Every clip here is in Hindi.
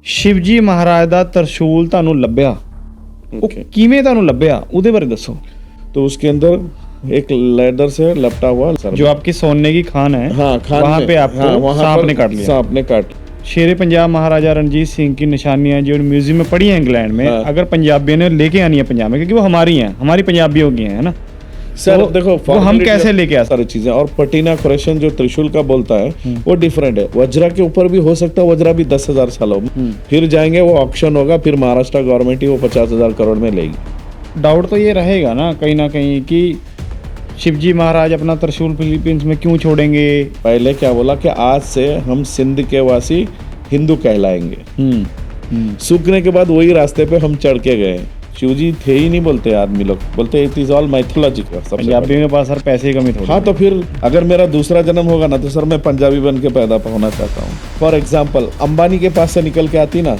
शिवजी महाराज ਦਾ ਤਰਸ਼ੂਲ ਤੁਹਾਨੂੰ ਲੱਭਿਆ ਉਹ ਕਿਵੇਂ ਤੁਹਾਨੂੰ ਲੱਭਿਆ ਉਹਦੇ ਬਾਰੇ ਦੱਸੋ। तो उसके अंदर एक लेदर से लपटा हुआ जो आपकी सोने की खान है, हाँ, खान वहाँ में, पे आपको हाँ, वहाँ सांप पर ने काट लिया। सांप ने काट शेर पंजाब महाराजा रणजीत सिंह की निशानियां जो म्यूजियम में पड़ी हैं इंग्लैंड में, हाँ। अगर पंजाबियों ने लेके आनी है पंजाब में, क्योंकि वो हमारी हैं, हमारी पंजाबियों की हैं, है ना। सर वो- देखो वो हम कैसे लेके आ सकते। सारी चीजें। और पटीना क्रेशन जो त्रिशूल का बोलता है वो डिफरेंट है। वज्रा के ऊपर भी हो सकता है, वज्रा भी 10,000 सालों में फिर जाएंगे, वो ऑक्शन होगा, फिर महाराष्ट्र गवर्नमेंट ही वो 50,000 करोड़ में लेगी। डाउट तो ये रहेगा ना कहीं कि शिवजी महाराज अपना त्रिशूल फिलीपींस में क्यों छोड़ेंगे। पहले क्या बोला कि आज से हम सिंध के वासी हिंदू कहलाएंगे। सूखने के बाद वही रास्ते पे हम चढ़ के गए। शिवजी थे ही नहीं बोलते आदमी लोग, बोलते इट इज ऑल माइथोलॉजिकल। पंजाबियों के पास सर पैसे की कमी थोड़ी। हाँ, तो फिर अगर मेरा दूसरा जन्म होगा ना तो सर मैं पंजाबी बन के पैदा होना चाहता हूँ। फॉर एग्जाम्पल अंबानी के पास से निकल के आती ना,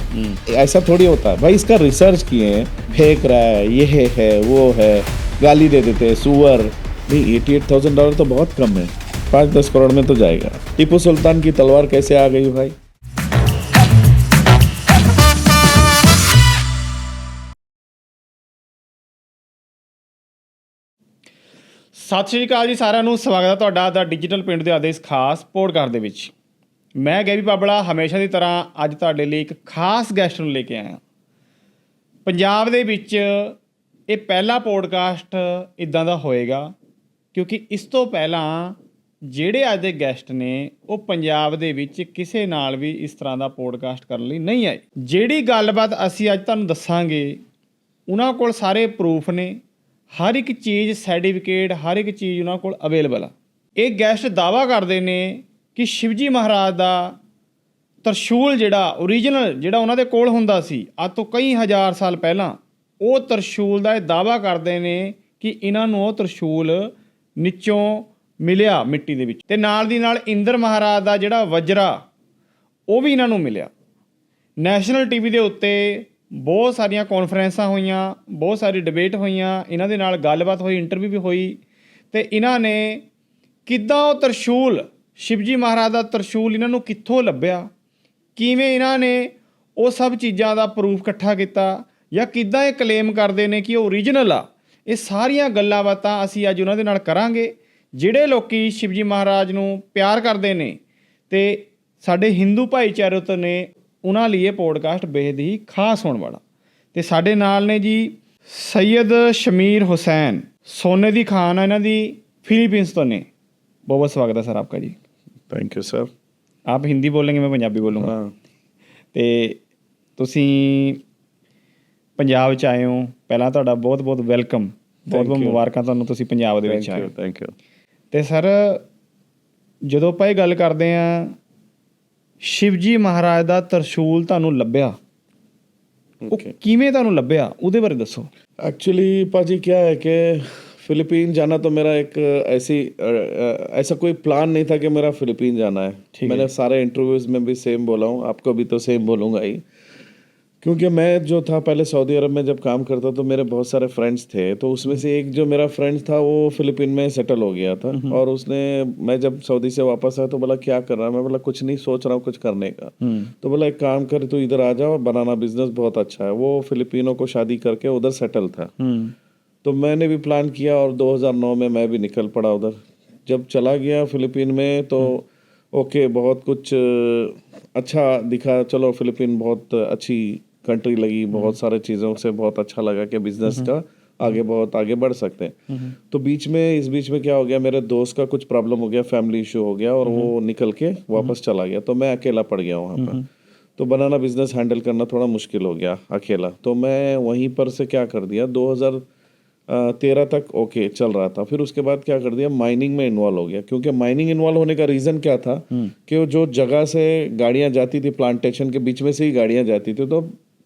ऐसा थोड़ी होता है भाई। इसका रिसर्च किए हैं, फेंक रहा है, ये है वो है, गाली दे देते हैं, सुअर। नहीं, $88,000 तो बहुत कम है, 5-10 करोड़ में तो जाएगा। टीपू सुल्तान की तलवार कैसे आ गई भाई? ਸਤਿ ਸ਼੍ਰੀ ਅਕਾਲ ਜੀ ਸਾਰਿਆਂ ਨੂੰ, ਸਵਾਗਤ ਹੈ ਤੁਹਾਡਾ ਦਾ ਡਿਜੀਟਲ ਪਿੰਡ ਦੇ ਆਦੇ ਇਸ ਖਾਸ ਪੋਡਕਾਸਟ ਦੇ ਵਿੱਚ। ਮੈਂ ਗੈਵੀ ਪਾਬਲਾ ਹਮੇਸ਼ਾ ਦੀ ਤਰ੍ਹਾਂ ਅੱਜ ਤੁਹਾਡੇ ਲਈ ਇੱਕ ਖਾਸ ਗੈਸਟ ਨੂੰ ਲੈ ਕੇ ਆਇਆ। ਪੰਜਾਬ ਦੇ ਵਿੱਚ ਇਹ ਪਹਿਲਾ ਪੋਡਕਾਸਟ ਇਦਾਂ ਦਾ ਹੋਏਗਾ ਕਿਉਂਕਿ ਇਸ ਤੋਂ ਪਹਿਲਾਂ ਜਿਹੜੇ ਅੱਜ ਦੇ ਗੈਸਟ ਨੇ ਉਹ ਪੰਜਾਬ ਦੇ ਵਿੱਚ ਕਿਸੇ ਨਾਲ ਵੀ ਇਸ ਤਰ੍ਹਾਂ ਦਾ ਪੋਡਕਾਸਟ ਕਰਨ ਲਈ ਨਹੀਂ ਆਏ। ਜਿਹੜੀ ਗੱਲਬਾਤ ਅਸੀਂ ਅੱਜ ਤੁਹਾਨੂੰ ਦੱਸਾਂਗੇ ਉਹਨਾਂ ਕੋਲ ਸਾਰੇ ਪ੍ਰੂਫ ਨੇ, ਹਰ ਇੱਕ ਚੀਜ਼ ਸਰਟੀਫਿਕੇਟ, ਹਰ ਇੱਕ ਚੀਜ਼ ਉਹਨਾਂ ਕੋਲ ਅਵੇਲੇਬਲ ਆ। ਇਹ ਗੈਸਟ ਦਾਅਵਾ ਕਰਦੇ ਨੇ ਕਿ ਸ਼ਿਵਜੀ ਮਹਾਰਾਜ ਦਾ ਤਰਸ਼ੂਲ ਜਿਹੜਾ ਓਰੀਜਨਲ ਜਿਹੜਾ ਉਹਨਾਂ ਦੇ ਕੋਲ ਹੁੰਦਾ ਸੀ ਅੱਜ ਤੋਂ ਕਈ ਹਜ਼ਾਰ ਸਾਲ ਪਹਿਲਾਂ, ਉਹ ਤਰਸ਼ੂਲ ਦਾ ਇਹ ਦਾਅਵਾ ਕਰਦੇ ਨੇ ਕਿ ਇਹਨਾਂ ਨੂੰ ਉਹ ਤਰਸ਼ੂਲ ਨੀਚੋਂ ਮਿਲਿਆ ਮਿੱਟੀ ਦੇ ਵਿੱਚ, ਤੇ ਨਾਲ ਦੀ ਨਾਲ ਇੰਦਰ ਮਹਾਰਾਜ ਦਾ ਜਿਹੜਾ ਵਜਰਾ ਉਹ ਵੀ ਇਹਨਾਂ ਨੂੰ ਮਿਲਿਆ। ਨੈਸ਼ਨਲ ਟੀਵੀ ਦੇ ਉੱਤੇ ਬਹੁਤ ਸਾਰੀਆਂ ਕਾਨਫਰੰਸਾਂ ਹੋਈਆਂ, ਬਹੁਤ ਸਾਰੀ ਡਿਬੇਟ ਹੋਈਆਂ, ਇਹਨਾਂ ਦੇ ਨਾਲ ਗੱਲਬਾਤ ਹੋਈ, ਇੰਟਰਵਿਊ ਵੀ ਹੋਈ, ਤੇ ਇਹਨਾਂ ਨੇ ਕਿੱਦਾਂ ਉਹ ਤਰਸ਼ੂਲ ਸ਼ਿਵਜੀ ਮਹਾਰਾਜ ਦਾ ਤਰਸ਼ੂਲ ਇਹਨਾਂ ਨੂੰ ਕਿੱਥੋਂ ਲੱਭਿਆ, ਕਿਵੇਂ ਇਹਨਾਂ ਨੇ ਉਹ ਸਭ ਚੀਜ਼ਾਂ ਦਾ ਪ੍ਰੂਫ ਇਕੱਠਾ ਕੀਤਾ, ਜਾਂ ਕਿੱਦਾਂ ਇਹ ਕਲੇਮ ਕਰਦੇ ਨੇ ਕਿ ਉਹ ਓਰੀਜਨਲ ਆ। ਇਹ ਸਾਰੀਆਂ ਗੱਲਾਂ ਬਾਤਾਂ ਅਸੀਂ ਅੱਜ ਉਹਨਾਂ ਦੇ ਨਾਲ ਕਰਾਂਗੇ। ਜਿਹੜੇ ਲੋਕੀ ਸ਼ਿਵਜੀ ਮਹਾਰਾਜ ਨੂੰ ਪਿਆਰ ਕਰਦੇ ਨੇ ਤੇ ਸਾਡੇ ਹਿੰਦੂ ਭਾਈਚਾਰੇ ਤੋਂ ਨੇ, ਉਹਨਾਂ ਲਈ ਇਹ ਪੋਡਕਾਸਟ ਬੇਹਦ ਹੀ ਖਾਸ ਹੋਣ ਵਾਲਾ। ਤੇ ਸਾਡੇ ਨਾਲ ਨੇ ਜੀ सैयद शमीर हुसैन, सोने दी खान है इन्हों दी, फिलीपींस तो ने। बहुत बहुत स्वागत है सर आपका जी। Thank you sir. आप हिंदी बोलेंगे, मैं पंजाबी बोलूँगा। तो तुसी पंजाब च आए हो, पहला तुहाडा बहुत बहुत वेलकम, बहुत बहुत मुबारकां तुहानूं, तुसी पंजाब दे विच आए हो। Thank you. तो सर ਜਦੋਂ ਆਪਾਂ ਇਹ ਗੱਲ ਕਰਦੇ ਹਾਂ ਸ਼ਿਵਜੀ ਮਹਾਰਾਜ ਦਾ ਤਰਸ਼ੂਲ ਤੁਹਾਨੂੰ ਲੱਭਿਆ, ਉਹ ਕਿਵੇਂ ਤੁਹਾਨੂੰ ਲੱਭਿਆ ਉਹਦੇ ਬਾਰੇ ਦੱਸੋ। एक्चुअली पाजी क्या है कि फिलीपीन जाना तो मेरा एक ऐसा कोई प्लान नहीं था कि मेरा फिलीपीन जाना है। मैंने सारे इंटरव्यूज़ में भी सेम बोला हूँ, आपको भी तो सेम बोलूँगा ही, क्योंकि मैं जो था पहले सऊदी अरब में जब काम करता तो मेरे बहुत सारे फ्रेंड्स थे। तो उसमें से एक जो मेरा फ्रेंड था वो फिलीपीन में सेटल हो गया था, और उसने, मैं जब सऊदी से वापस आया तो बोला क्या कर रहा है, मैं बोला कुछ नहीं, सोच रहा हूँ कुछ करने का। तो बोला एक काम कर, तू इधर आ जा, और बनाना बिजनेस बहुत अच्छा है। वो फिलिपिनो को शादी करके उधर सेटल था। तो मैंने भी प्लान किया और 2009 में मैं भी निकल पड़ा उधर। जब चला गया फिलिपीन में तो ओके, बहुत कुछ अच्छा दिखा, चलो फिलिपीन बहुत अच्छी कंट्री लगी, बहुत सारे चीज़ों से बहुत अच्छा लगा कि बिजनेस का बहुत आगे बढ़ सकते हैं। तो इस बीच में क्या हो गया, मेरे दोस्त का कुछ प्रॉब्लम हो गया, फैमिली इशू हो गया, और वो निकल के वापस चला गया। तो मैं अकेला पड़ गया वहाँ पर। तो बनाना बिजनेस हैंडल करना थोड़ा मुश्किल हो गया अकेला। तो मैं वहीं पर से क्या कर दिया, 2013 तक ओके चल रहा था। फिर उसके बाद क्या कर दिया, माइनिंग में इन्वॉल्व हो गया। क्योंकि माइनिंग इन्वॉल्व होने का रीज़न क्या था कि वो जो जगह से गाड़ियाँ जाती थी, प्लांटेशन के बीच में से ही गाड़ियाँ जाती थी, तो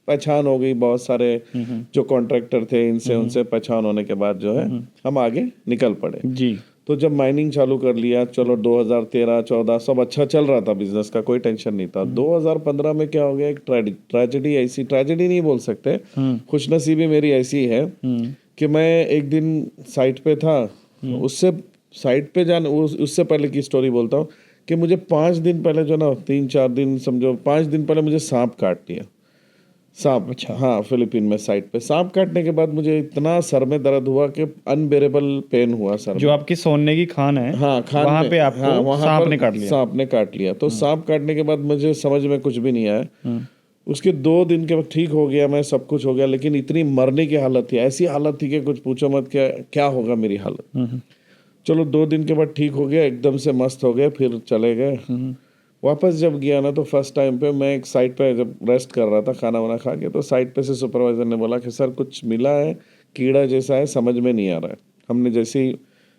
पहचान हो गई। बहुत सारे जो कॉन्ट्रैक्टर थे इनसे, उनसे पहचान होने के बाद जो है हम आगे निकल पड़े जी। तो जब माइनिंग चालू कर लिया, चलो 2013-14 सब अच्छा चल रहा था, बिजनेस का कोई टेंशन नहीं था। 2015 में क्या हो गया, एक ट्रेजेडी, ऐसी ट्रेजेडी नहीं बोल सकते, खुशनसीबी मेरी ऐसी है कि मैं एक दिन साइट पे था, उससे साइट पे उससे पहले की स्टोरी बोलता हूँ कि मुझे 5 दिन पहले जो ना 3-4 दिन समझो 5 दिन पहले मुझे सांप काट लिया। सांप, अच्छा। हाँ, फिलीपीन में साइड पे सांप काटने के बाद मुझे इतना सर में दर्द हुआ कि अनबेरेबल पेन हुआ सर जो में। आपकी सोने की खान है, हाँ, खान वहां में, पे आपको हाँ, वहाँ सांप पर ने काट लिया। सांप ने काट लिया। तो सांप काटने के बाद मुझे समझ में कुछ भी नहीं आया। उसके 2 दिन के बाद ठीक हो गया मैं, सब कुछ हो गया, लेकिन इतनी मरने की हालत थी, ऐसी हालत थी कि कुछ पूछो मत, क्या क्या होगा मेरी हालत। चलो 2 दिन के बाद ठीक हो गया, एकदम से मस्त हो गया, फिर चले गए। वापस जब गया ना तो फर्स्ट टाइम पे मैं एक साइड पे जब रेस्ट कर रहा था खाना वाना खा के, तो साइड पे से सुपरवाइजर ने बोला कि सर कुछ मिला है, कीड़ा जैसा है, समझ में नहीं आ रहा है। हमने जैसे ही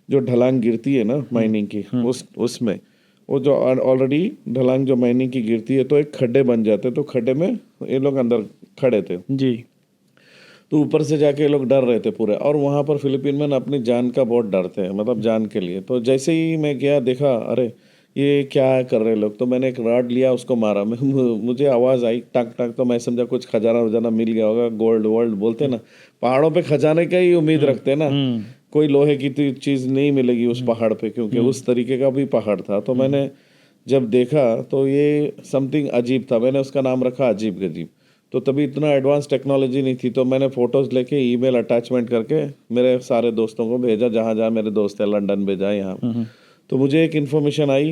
जो ढलान गिरती है ना माइनिंग की, उसमें वो जो ऑलरेडी ढलान जो माइनिंग की गिरती है तो एक खड्डे बन जाते, तो खड्डे में ये लोग अंदर खड़े थे। जी। तो ऊपर से जाके ये लोग डर रहे थे पूरे, और वहाँ पर फिलीपीन में ना अपनी जान का बहुत डरते हैं, मतलब जान के लिए। तो जैसे ही मैं गया देखा, अरे ये क्या कर रहे लोग, तो मैंने एक रॉड लिया, उसको मारा। मुझे आवाज़ आई टक टक, तो मैं समझा कुछ खजाना वजाना मिल गया होगा, गोल्ड वोल्ड बोलते ना, पहाड़ों पे खजाने का ही उम्मीद रखते हैं ना, कोई लोहे की चीज़ नहीं मिलेगी उस पहाड़ पे, क्योंकि उस तरीके का भी पहाड़ था। तो मैंने जब देखा तो ये समथिंग अजीब था, मैंने उसका नाम रखा अजीब गजीब। तो तभी इतना एडवांस टेक्नोलॉजी नहीं थी, तो मैंने फ़ोटोज़ लेके ईमेल अटैचमेंट करके मेरे सारे दोस्तों को भेजा, जहाँ जहाँ मेरे दोस्त हैं, लंदन भेजा, यहाँ। तो मुझे एक इन्फॉर्मेशन आई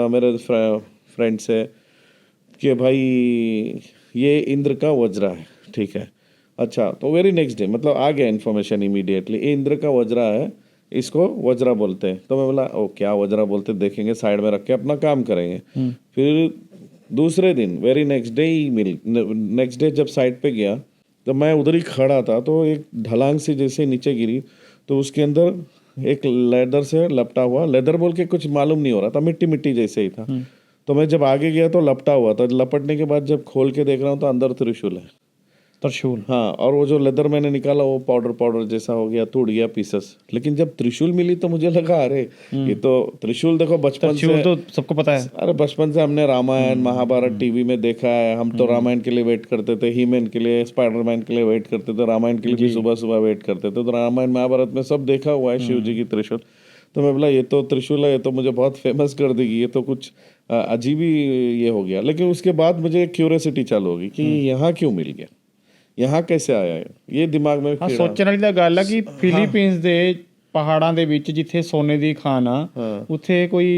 मेरे फ्रेंड से कि भाई ये इंद्र का वज्रा है, ठीक है। अच्छा, तो वेरी नेक्स्ट डे मतलब आ गया इन्फॉर्मेशन इमीडिएटली, ये इंद्र का वज्रा है, इसको वज्रा बोलते हैं। तो मैं बोला ओ क्या वज्रा बोलते, देखेंगे, साइड में रख के अपना काम करेंगे। फिर दूसरे दिन very next day email, next day जब साइड पे गया तो मैं उधर ही खड़ा था, तो एक ढलांग से जैसे नीचे गिरी, तो उसके अंदर एक लेदर से लपटा हुआ, लेदर बोल के कुछ मालूम नहीं हो रहा था, मिट्टी मिट्टी जैसे ही था। तो मैं जब आगे गया तो लपटा हुआ था, लपटने के बाद जब खोल के देख रहा हूँ तो अंदर त्रिशूल है। त्रिशूल। हाँ, और वो जो लेदर मैंने निकाला वो पाउडर पाउडर जैसा हो गया, टूट गया पीसेस। लेकिन जब त्रिशूल मिली तो मुझे लगा अरे ये तो त्रिशूल, देखो बचपन त्रिशूल से, तो सबको पता है। अरे बचपन से हमने रामायण महाभारत टीवी में देखा है। हम तो रामायण के लिए वेट करते थे, हीमैन के लिए, स्पाइडरमैन के लिए वेट करते थे, रामायण के लिए भी सुबह सुबह वेट करते थे। तो रामायण महाभारत में सब देखा हुआ है शिव जी की त्रिशूल। तो मैं बोला ये तो त्रिशूल है, ये तो मुझे बहुत फेमस कर देगी, ये तो कुछ अजीब ही ये हो गया। लेकिन उसके बाद मुझे क्यूरियोसिटी चालू होगी कि यहाँ क्यों मिल गया, यहाँ कैसे आया है, ये दिमाग में ਹਾਂ फिर ਸੋਚਣ ਵਾਲੀ ਤਾਂ ਗੱਲ ਆ ਕਿ ਫਿਲੀਪੀਨਸ ਦੇ ਪਹਾੜਾਂ ਦੇ ਵਿੱਚ ਜਿੱਥੇ ਸੋਨੇ ਦੀ ਖਾਨ ਆ, ਉੱਥੇ ਕੋਈ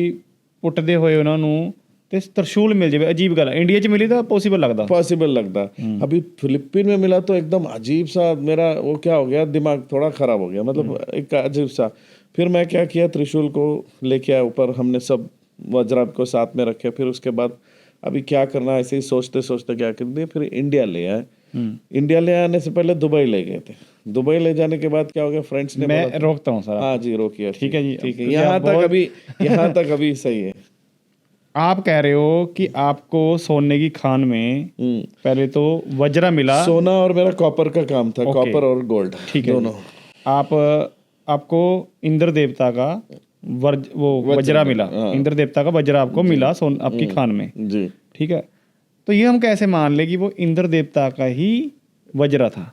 ਪੁੱਟਦੇ ਹੋਏ ਉਹਨਾਂ ਨੂੰ ਤੇ ਤਰਸ਼ੂਲ ਮਿਲ ਜਾਵੇ, ਅਜੀਬ ਗੱਲ ਆ। ਇੰਡੀਆ 'ਚ ਮਿਲੀ ਤਾਂ ਪੋਸੀਬਲ ਲੱਗਦਾ। पॉसिबल लगता। अभी फिलीपीन में मिला तो एकदम अजीब सा, मेरा वो क्या हो गया, दिमाग थोड़ा खराब हो गया, मतलब एक अजीब सा। फिर मैं क्या किया, त्रिशूल को लेके आया ऊपर, हमने सब वज्रा को साथ में रखे। फिर उसके बाद अभी क्या करना, ऐसे ही सोचते सोचते क्या कर दिए, फिर इंडिया ले आए। इंडिया ले आने से पहले दुबई ले गए थे। दुबई ले जाने के बाद क्या हो गया, फ्रेंड्स ने मैं बोला रोकता हूँ सर। हाँ जी रोकिए, ठीक है जी, ठीक है, क्योंकि यहाँ आप तक बहुत- अभी, यहाँ तक अभी सही है। आप कह रहे हो कि आपको सोने की खान में पहले तो वज्रा मिला। सोना और मेरा कॉपर का काम था, कॉपर और गोल्ड, ठीक है दोनों। आप आपको इंद्र देवता का वो वज्रा मिला, इंद्र देवता का वज्रा आपको मिला आपकी खान में। जी ठीक है, तो ये हम कैसे मान ले कि वो इंद्र देवता का ही वज्रा था?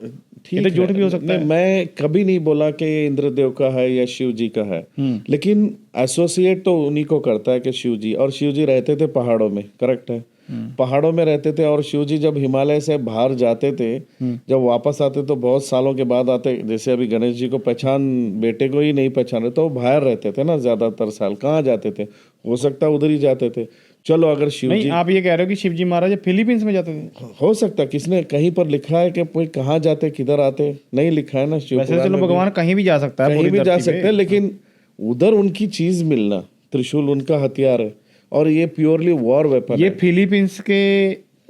ये तो झूठ भी हो सकता है। मैं कभी नहीं बोला कि ये इंद्रदेव का है या शिव जी का है, लेकिन एसोसिएट तो उन्हीं को करता है कि शिव जी, और शिव जी रहते थे पहाड़ों में, करेक्ट है, पहाड़ों में रहते थे। और शिव जी जब हिमालय से बाहर जाते थे, जब वापस आते तो बहुत सालों के बाद आते। जैसे अभी गणेश जी को पहचान, बेटे को ही नहीं पहचाने तो बाहर रहते थे ना ज्यादातर साल, कहाँ जाते थे, हो सकता है उधर ही जाते थे। चलो अगर शिव नहीं, जी, आप ये कह रहे हो कि शिव जी महाराज फिलीपींस में जाते थे? हो सकता है, किसने कहीं पर लिखा है कि कोई कहाँ जाते किधर आते, नहीं लिखा है ना शिव वैसे पुराण चलो में भी। भगवान कहीं भी जा सकता है, कहीं पूरी भी जा धरती सकते पे। हैं, लेकिन उधर उनकी चीज मिलना, त्रिशूल उनका हथियार है, और ये प्योरली वॉर वेपन ये है। फिलीपींस के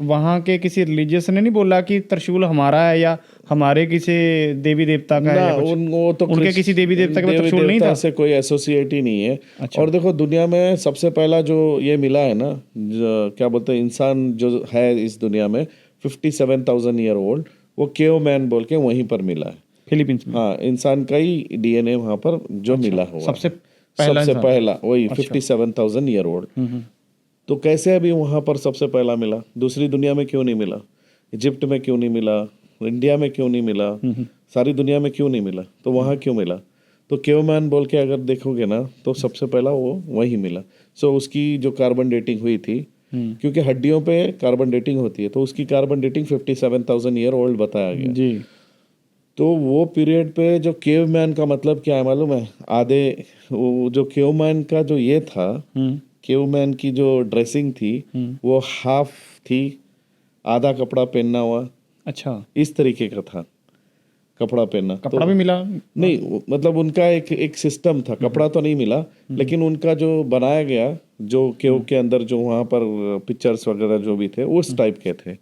वहाँ के किसी रिलीजियस ने नहीं बोला कि त्रिशूल हमारा है या हमारे किसी देवी देवता का है ना, या कुछ? वो तो उनके किसी देवी देवता के पास देवी त्रिशूल नहीं देवता था? से कोई एसोसिएट ही नहीं है। अच्छा। और देखो दुनिया में सबसे पहला जो ये मिला है ना, क्या बोलते हैं, इंसान जो है इस दुनिया में 57,000 ईयर ओल्ड, वो केव मैन बोल के वहीं पर मिला है फिलीपींस में? हाँ, इंसान का ही डीएनए वहां पर जो मिला हुआ सबसे है। पहला सबसे इंसान? पहला वही 57,000 ईयर ओल्ड। तो कैसे अभी वहां पर सबसे पहला मिला, दूसरी दुनिया में क्यों नहीं मिला, इजिप्ट में क्यों नहीं मिला, इंडिया में क्यों नहीं मिला, सारी दुनिया में क्यों नहीं मिला, तो वहां क्यों मिला? तो केवमैन बोल के अगर देखोगे ना तो सबसे पहला वो वही मिला। सो उसकी जो कार्बन डेटिंग हुई थी, क्योंकि हड्डियों पे कार्बन डेटिंग होती है, तो उसकी कार्बन डेटिंग 57,000 ईयर ओल्ड बताया गया जी। तो वो पीरियड पे जो केवमैन का मतलब क्या है मालूम है? आधे वो जो केवमैन का जो ये था, केवमैन की जो ड्रेसिंग थी वो हाफ थी, आधा कपड़ा पहनना हुआ, अच्छा, इस तरीके का था कपड़ा पहनना। कपड़ा भी मिला? नहीं, मतलब उनका एक सिस्टम था, कपड़ा तो नहीं मिला, लेकिन उनका जो बनाया गया, जो केव के अंदर जो वहाँ पर पिक्चर्स वगैरह जो भी थे उस टाइप के थे।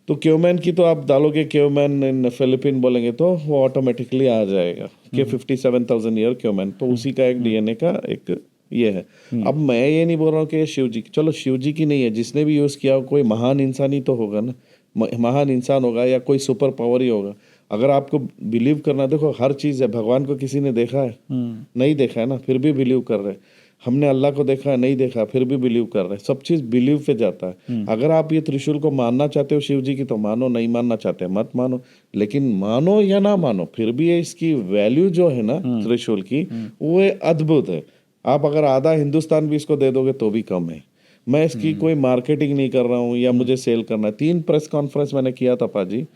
तो केवमैन की तो आप डालोगे केवमैन इन फिलिपिन बोलेंगे तो वो ऑटोमेटिकली आ जाएगा कि 57,000 ईयर केवमैन, तो उसी का एक डीएनए का एक ये है। अब मैं ये नहीं बोल रहा हूँ कि शिव जी, चलो शिव जी की नहीं है, जिसने भी यूज़ किया कोई महान इंसान ही तो होगा ना, महान इंसान होगा या कोई सुपर पावर ही होगा। अगर आपको बिलीव करना, देखो हर चीज़ है, भगवान को किसी ने देखा है? नहीं देखा है ना, फिर भी बिलीव कर रहे हैं। हमने अल्लाह को देखा है? नहीं देखा, फिर भी बिलीव कर रहे हैं। सब चीज़ बिलीव पे जाता है। अगर आप ये त्रिशूल को मानना चाहते हो शिव जी की तो मानो, नहीं मानना चाहते मत मानो, लेकिन मानो या ना मानो फिर भी ये इसकी वैल्यू जो है ना त्रिशूल की, वो अद्भुत है। आप अगर आधा हिंदुस्तान भी इसको दे दोगे तो भी कम है। मैं इसकी कोई मार्केटिंग नहीं कर रहा हूँ या मुझे सेल करना है। 3 प्रेस कॉन्फ्रेंस मैंने किया था पाजी।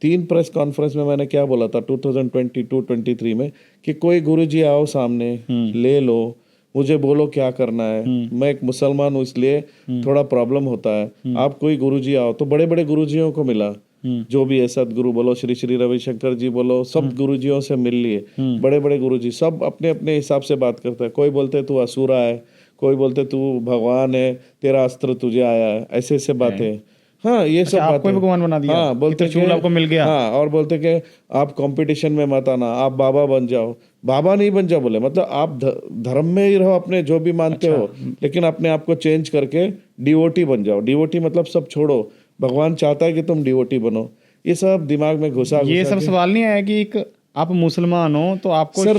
3 प्रेस कॉन्फ्रेंस में मैंने क्या बोला था 2022-23 में कि कोई गुरुजी आओ सामने, ले लो, मुझे बोलो क्या करना है। मैं एक मुसलमान हूँ इसलिए थोड़ा प्रॉब्लम होता है। आप कोई गुरुजी आओ, तो बड़े बड़े गुरुजियों को मिला, जो भी है सदगुरु बोलो, श्री श्री रविशंकर जी बोलो, सब गुरुजियों से मिल लिए। बड़े बड़े गुरुजी सब अपने अपने हिसाब से बात करते हैं। कोई बोलते तू असुरा है, कोई बोलते तू भगवान है, तेरा अस्त्र तुझे आया है, ऐसे ऐसे बातें। हाँ, ये सब आपको ही बातें। भगवान बना दिया? हाँ, बोलते त्रिशूल आपको मिल गया? हाँ, और बोलते कि आप कंपटीशन में मत आना, आप बाबा बन जाओ। बाबा नहीं बन जाओ बोले, मतलब आप धर्म में ही रहो अपने, जो भी मानते हो, लेकिन अपने आप को चेंज करके डिवोटी बन जाओ। डिवोटी मतलब सब छोड़ो, भगवान चाहता है कि तुम डिवोटी बनो। ये सब दिमाग में घुसा ये सब सवाल नहीं आया कि एक आप मुसलमान हो तो आपको सर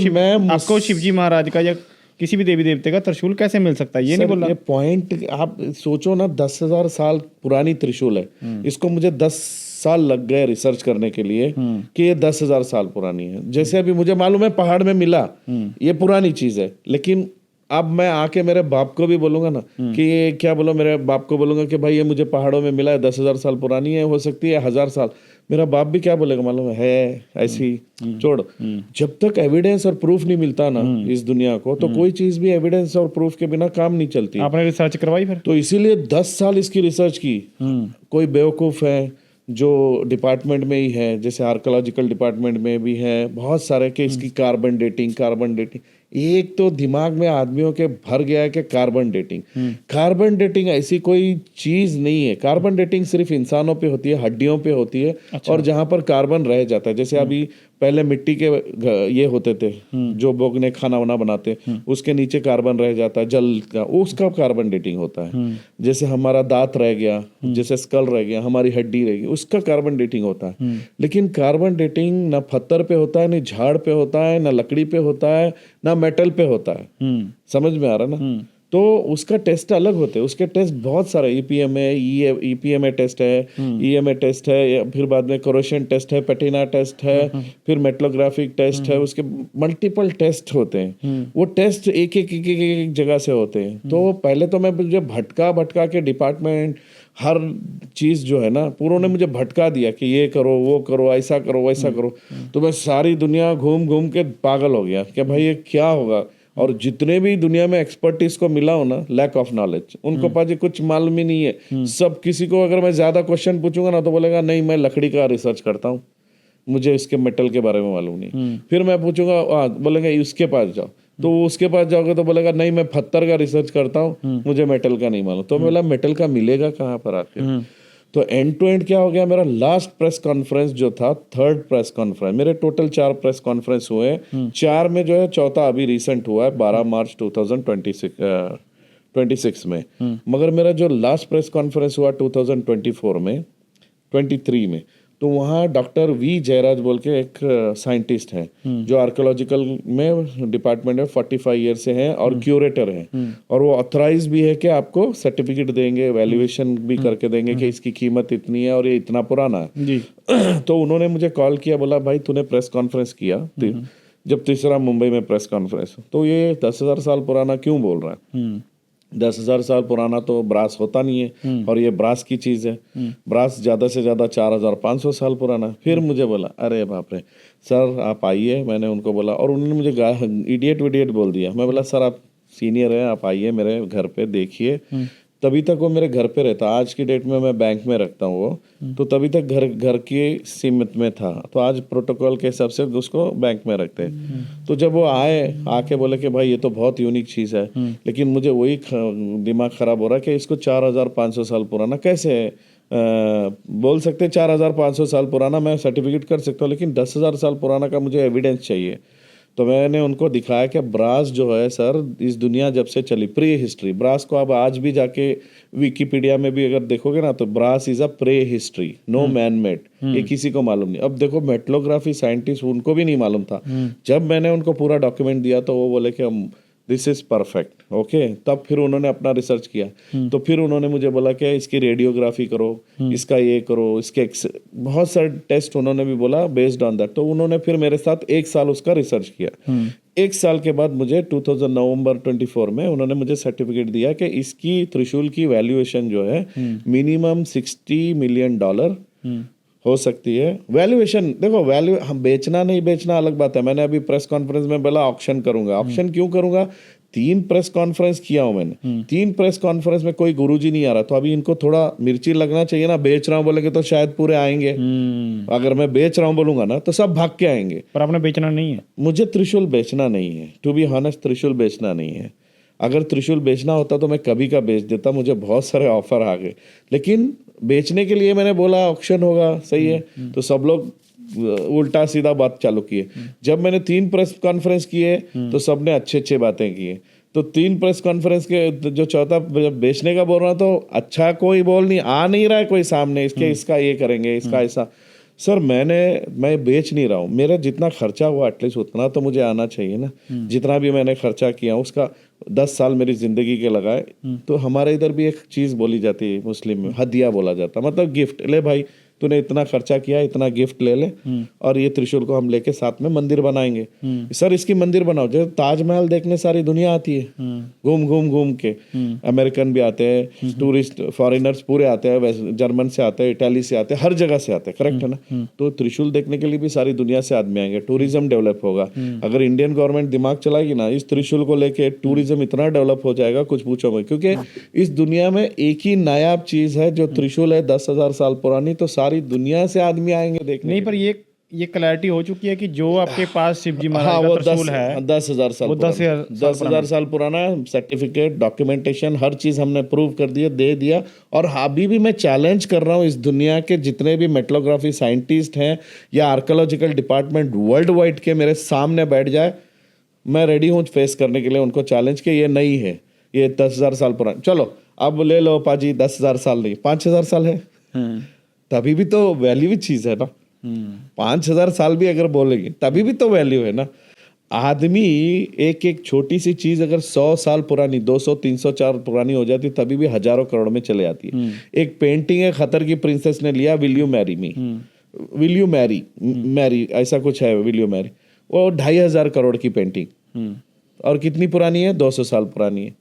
आपको शिवजी महाराज का या किसी भी देवी देवते का त्रिशूल कैसे मिल सकता है? ये नहीं बोला? ये पॉइंट आप सोचो ना, 10,000 साल पुरानी त्रिशूल है। इसको मुझे 10 साल लग गए रिसर्च करने के लिए कि ये 10,000 साल पुरानी है। जैसे अभी मुझे मालूम है पहाड़ में मिला, ये पुरानी चीज है, लेकिन अब मैं आके मेरे बाप को भी बोलूंगा ना कि ये क्या बोलो, मेरे बाप को बोलूंगा कि भाई ये मुझे पहाड़ों में मिला है, 10,000 साल पुरानी है, हो सकती है 1,000 साल। मेरा बाप भी क्या बोलेगा मालूम है ऐसी छोड़। जब तक एविडेंस और प्रूफ नहीं मिलता ना इस दुनिया को, तो कोई चीज भी एविडेंस और प्रूफ के बिना काम नहीं चलती। आपने रिसर्च करवाई फिर? तो इसीलिए 10 साल इसकी रिसर्च की। कोई बेवकूफ है जो डिपार्टमेंट में ही है, जैसे आर्कोलॉजिकल डिपार्टमेंट में भी है बहुत सारे, कि इसकी कार्बन डेटिंग। एक तो दिमाग में आदमियों के भर गया है कि कार्बन डेटिंग ऐसी कोई चीज नहीं है। कार्बन डेटिंग सिर्फ इंसानों पे होती है, हड्डियों पे होती है। अच्छा। और जहां पर कार्बन रह जाता है, जैसे अभी पहले मिट्टी के ये होते थे जो बोगने खाना वाना बनाते, उसके नीचे कार्बन रह जाता है जल का, उसका कार्बन डेटिंग होता है। जैसे हमारा दांत रह गया, जैसे स्कल रह गया, हमारी हड्डी रह गई, उसका कार्बन डेटिंग होता है। लेकिन कार्बन डेटिंग ना पत्थर पे होता है, ना झाड़ पे होता है, ना लकड़ी पे होता है, ना मेटल पे होता है। समझ में आ रहा ना? तो उसका टेस्ट अलग होते हैं। उसके टेस्ट बहुत सारे, ईपीएम है, ईपीएमए टेस्ट है, ईएमए टेस्ट है, फिर बाद में कोरोशन टेस्ट है, पेटिना टेस्ट है, फिर मेटलोग्राफिक टेस्ट है, उसके मल्टीपल टेस्ट होते हैं। वो टेस्ट एक जगह से होते हैं। तो पहले तो मैं मुझे भटका के डिपार्टमेंट हर चीज जो है ना, पूरों ने मुझे भटका दिया कि ये करो, वो करो, ऐसा करो, वैसा करो। तो मैं सारी दुनिया घूम के पागल हो गया कि भाई ये क्या होगा। और जितने भी दुनिया में एक्सपर्टीज को मिला हो ना, लैक ऑफ नॉलेज, उनको पाजी कुछ मालूम ही नहीं है। सब किसी को अगर मैं ज्यादा क्वेश्चन पूछूंगा ना तो बोलेगा नहीं मैं लकड़ी का रिसर्च करता हूँ, मुझे इसके मेटल के बारे में मालूम नहीं। फिर मैं पूछूंगा, बोलेंगे उसके पास जाओ, तो उसके पास जाओगे तो बोलेगा नहीं मैं पत्थर का रिसर्च करता हूँ, मुझे मेटल का नहीं मालूम। तो बोला मेटल का मिलेगा कहाँ पर आखिर? तो एंड टू एंड क्या हो गया, मेरा लास्ट प्रेस कॉन्फ्रेंस जो था, 3rd प्रेस कॉन्फ्रेंस, मेरे टोटल 4 प्रेस कॉन्फ्रेंस हुए। 4 में जो है चौथा अभी रिसेंट हुआ है 12 मार्च 2026 में। मगर मेरा जो लास्ट प्रेस कॉन्फ्रेंस हुआ 2024 में, 23 में, तो वहाँ डॉक्टर वी जयराज बोल के एक साइंटिस्ट हैं जो आर्कोलॉजिकल में डिपार्टमेंट में 45 ईयर से हैं और क्यूरेटर हैं। और वो ऑथराइज भी है कि आपको सर्टिफिकेट देंगे, वैल्यूएशन भी करके देंगे कि इसकी कीमत इतनी है और ये इतना पुराना है जी। तो उन्होंने मुझे कॉल किया, बोला भाई तूने प्रेस कॉन्फ्रेंस किया, जब तीसरा मुंबई में प्रेस कॉन्फ्रेंस, तो ये 10,000 साल पुराना क्यों बोल रहा है? 10,000 साल पुराना तो ब्रास होता नहीं है, और ये ब्रास की चीज़ है। ब्रास ज़्यादा से ज़्यादा 4,500 साल पुराना। फिर मुझे बोला, अरे बाप रे सर आप आइए। मैंने उनको बोला, और उन्होंने मुझे इडियट विडियट बोल दिया। मैं बोला सर आप सीनियर हैं, आप आइए मेरे घर पे देखिए। तभी तक वो मेरे घर पे रहता। आज की डेट में मैं बैंक में रखता हूँ वो, तो तभी तक घर की सीमित में था। तो आज प्रोटोकॉल के हिसाब से उसको बैंक में रखते हैं। तो जब वो आके बोले कि भाई ये तो बहुत यूनिक चीज़ है, लेकिन मुझे वही दिमाग खराब हो रहा है कि इसको 4,500 साल पुराना कैसे बोल सकते। 4,500 साल पुराना मैं सर्टिफिकेट कर सकता हूँ, लेकिन 10,000 साल पुराना का मुझे एविडेंस चाहिए। तो मैंने उनको दिखाया कि ब्रास जो है सर, इस दुनिया जब से चली प्री हिस्ट्री, ब्रास को आप आज भी जाके विकिपीडिया में भी अगर देखोगे ना, तो brass is a prehistory, no man made. ये किसी को मालूम नहीं। अब देखो मेटलोग्राफी साइंटिस्ट, उनको भी नहीं मालूम था। जब मैंने उनको पूरा डॉक्यूमेंट दिया तो वो बोले कि हम दिस इज परफेक्ट, ओके। तब फिर उन्होंने अपना रिसर्च किया। तो फिर उन्होंने मुझे बोला कि इसकी रेडियोग्राफी करो, इसका ये करो, इसके बहुत सारे टेस्ट उन्होंने भी बोला बेस्ड ऑन दैट। तो उन्होंने फिर मेरे साथ 1 साल उसका रिसर्च किया। 1 साल के बाद मुझे 2000 नवंबर 24 में उन्होंने मुझे सर्टिफिकेट दिया कि इसकी त्रिशूल की वैल्यूएशन जो है मिनिमम $60 मिलियन हो सकती है। वैल्यूएशन देखो, वैल्यू हम बेचना नहीं बेचना अलग बात है। मैंने अभी प्रेस कॉन्फ्रेंस में बोला ऑक्शन करूंगा। ऑक्शन क्यों करूंगा? 3 प्रेस कॉन्फ्रेंस किया हूं मैंने। 3 प्रेस कॉन्फ्रेंस में कोई गुरुजी नहीं आ रहा, तो अभी इनको थोड़ा मिर्ची लगना चाहिए ना। बेच रहा हूं बोलेंगे तो शायद पूरे आएंगे। अगर मैं बेच रहा हूं बोलूंगा ना, तो सब भाग के आएंगे। पर आपने बेचना नहीं है। मुझे त्रिशूल बेचना नहीं है, टू बी हॉनेस्ट, त्रिशूल बेचना नहीं है। अगर त्रिशूल बेचना होता तो मैं कभी का बेच देता। मुझे बहुत सारे ऑफर आ गए, लेकिन बेचने के लिए मैंने बोला ऑक्शन होगा, सही है। तो सब लोग उल्टा सीधा बात चालू किए। जब मैंने 3 प्रेस कॉन्फ्रेंस किए तो सबने अच्छे अच्छे बातें किए। तो 3 प्रेस कॉन्फ्रेंस के जो चौथा बेचने का बोल रहा, तो अच्छा कोई बोल नहीं आ नहीं रहा है कोई सामने, इसका ये करेंगे, इसका ऐसा। सर मैं बेच नहीं रहा हूँ। मेरा जितना खर्चा हुआ एटलीस्ट उतना तो मुझे आना चाहिए ना। जितना भी मैंने खर्चा किया उसका 10 साल मेरी जिंदगी के लगाए। तो हमारे इधर भी एक चीज़ बोली जाती है मुस्लिम में, हदिया बोला जाता, मतलब गिफ्ट। ले भाई तूने इतना खर्चा किया, इतना गिफ्ट ले ले, और ये त्रिशूल को हम लेके साथ में मंदिर बनाएंगे। सर इसकी मंदिर बनाओ। जैसे ताजमहल देखने सारी दुनिया आती है, घूम के। अमेरिकन भी आते हैं, टूरिस्ट फॉरेनर्स पूरे आते हैं, जर्मन से आते हैं, इटाली से आते हैं, हर जगह से आते हैं, करेक्ट है ना। तो त्रिशूल देखने के लिए भी सारी दुनिया से आदमी आएंगे, टूरिज्म डेवलप होगा। अगर इंडियन गवर्नमेंट दिमाग चलाएगी ना, इस त्रिशूल को लेके टूरिज्म इतना डेवलप हो जाएगा, कुछ पूछो मत। क्योंकि इस दुनिया में एक ही नायाब चीज है जो त्रिशूल है, 10,000 साल पुरानी। तो सारी दुनिया से आदमी आएंगे देखने। नहीं, पर ये क्लैरिटी हो चुकी है कि जो आपके पास शिवजी महाराज हाँ, का वो त्रिशूल है 10,000 साल, वो 10,000 साल पुराना। सर्टिफिकेट, डॉक्यूमेंटेशन, हर चीज हमने प्रूव कर दिया, दे दिया। और अभी भी मैं चैलेंज कर रहा हूँ इस दुनिया के जितने भी मेटलोग्राफी साइंटिस्ट हैं या आर्कोलॉजिकल डिपार्टमेंट वर्ल्ड वाइड के मेरे सामने बैठ जाए, मैं रेडी हूँ फेस करने के लिए उनको चैलेंज के। ये नहीं है, ये 10,000 साल पुराना। चलो अब ले लो पाजी, 10,000 साल नहीं, 5,000 साल है, तभी भी तो वैल्यू चीज है ना। 5,000 साल भी अगर बोलेंगे तभी भी तो वैल्यू है ना। आदमी एक छोटी सी चीज अगर 100 साल पुरानी, 200, 300, 4 पुरानी हो जाती, तभी भी हजारों करोड़ में चले आती है। एक पेंटिंग है, खतर की प्रिंसेस ने लिया, will you marry me, will you Mary ऐसा कुछ है, विल यू मैरी, वो 2,500 करोड़ की पेंटिंग। और कितनी पुरानी है? 200 साल पुरानी है।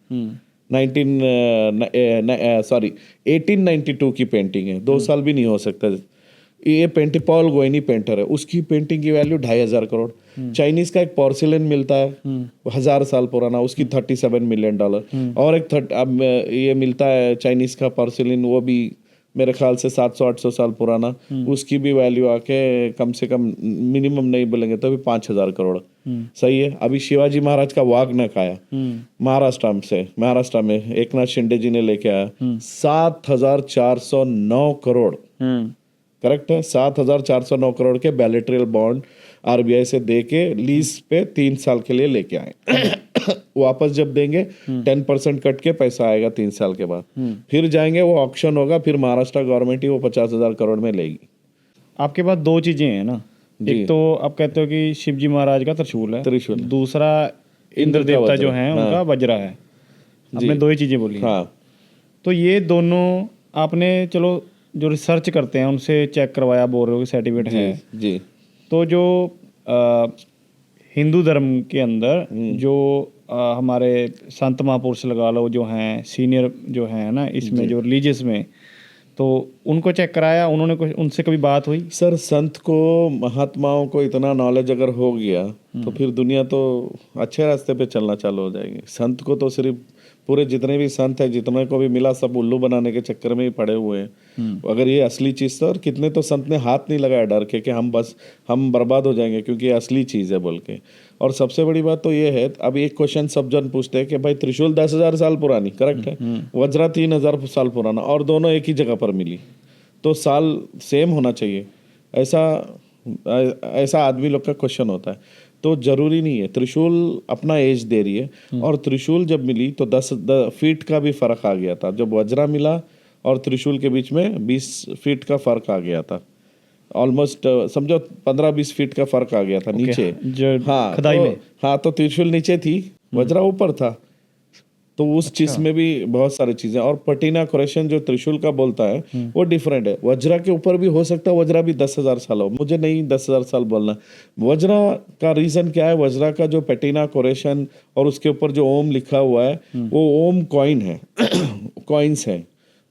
1892 की पेंटिंग है, 2 साल भी नहीं हो सकता। ये पेंटिंग पॉल गोइनी पेंटर है, उसकी पेंटिंग की वैल्यू 2,500 करोड़। चाइनीज का एक पोर्सिलेन मिलता है 1,000 साल पुराना, उसकी $37 मिलियन। और एक अब ये मिलता है चाइनीज का पोर्सिलेन, वो भी मेरे ख्याल से 700-800 साल पुराना, उसकी भी वैल्यू आके कम से कम, मिनिमम नहीं बोलेंगे तो भी 5,000 करोड़। सही है। अभी शिवाजी महाराज का वाघनख आया महाराष्ट्र में एकनाथ शिंदे जी ने लेके आया, 7,409 करोड़। करेक्ट है, 7,409 करोड़ के बैलेट्रियल बॉन्ड आरबीआई से दे के लीज पे 3 साल के लिए लेके आए। वापस जब देंगे 10% कट के पैसा आएगा 3 साल के बाद। फिर जाएंगे, वो ऑक्शन होगा, फिर महाराष्ट्र गवर्नमेंट ही वो 50,000 करोड़ में लेगी। आपके पास 2 चीजें हैं ना, एक तो आप कहते हो कि शिवजी महाराज का त्रिशूल है, दूसरा इंद्र देवता जो है उनका वज्रा है। आपने 2 ही चीजें बोली। हाँ। तो ये दोनों आपने, चलो जो रिसर्च करते हैं उनसे चेक करवाया, बोल रहे हो कि सर्टिफिकेट है जी। तो जो हिंदू धर्म के अंदर जो हमारे संत महापुरुष लगा लो जो हैं सीनियर जो हैं ना इसमें जो रिलीजियस में, तो उनको चेक कराया उन्होंने, कुछ उनसे कभी बात हुई? सर संत को महात्माओं को इतना नॉलेज अगर हो गया तो फिर दुनिया तो अच्छे रास्ते पे चलना चालू हो जाएगी। संत को तो सिर्फ पूरे जितने भी संत है जितने को भी मिला सब उल्लू बनाने के चक्कर में ही पड़े हुए हैं। अगर ये असली चीज़ था, और कितने तो संत ने हाथ नहीं लगाया डर के कि हम बर्बाद हो जाएंगे क्योंकि ये असली चीज़ है बोल के। और सबसे बड़ी बात तो ये है, अब एक क्वेश्चन सब जन पूछते हैं कि भाई त्रिशूल 10,000 साल पुरानी, करेक्ट है, वज्रा 3,000 साल पुराना, और दोनों एक ही जगह पर मिली तो साल सेम होना चाहिए, ऐसा आदमी लोग का क्वेश्चन होता है। तो जरूरी नहीं है, त्रिशूल अपना एज दे रही है। और त्रिशूल जब मिली तो 10 फीट का भी फर्क आ गया था। जब वज्रा मिला और त्रिशूल के बीच में 20 फीट का फर्क आ गया था, ऑलमोस्ट समझो 15-20 फीट का फर्क आ गया था नीचे। हाँ खदाई में। हाँ, तो त्रिशूल नीचे थी, वज्रा ऊपर था। तो उस चीज में भी बहुत सारी चीजें, और पटीना क्वेश्चन जो त्रिशूल का बोलता है वो डिफरेंट है। वज्रा के ऊपर भी हो सकता है वज्रा भी 10,000 साल हो, मुझे नहीं 10,000 साल बोलना। वज्रा का रीजन क्या है, वज्रा का जो पटीना कोरेशन और उसके ऊपर जो ओम लिखा हुआ है वो ओम कॉइन है कॉइन्स है,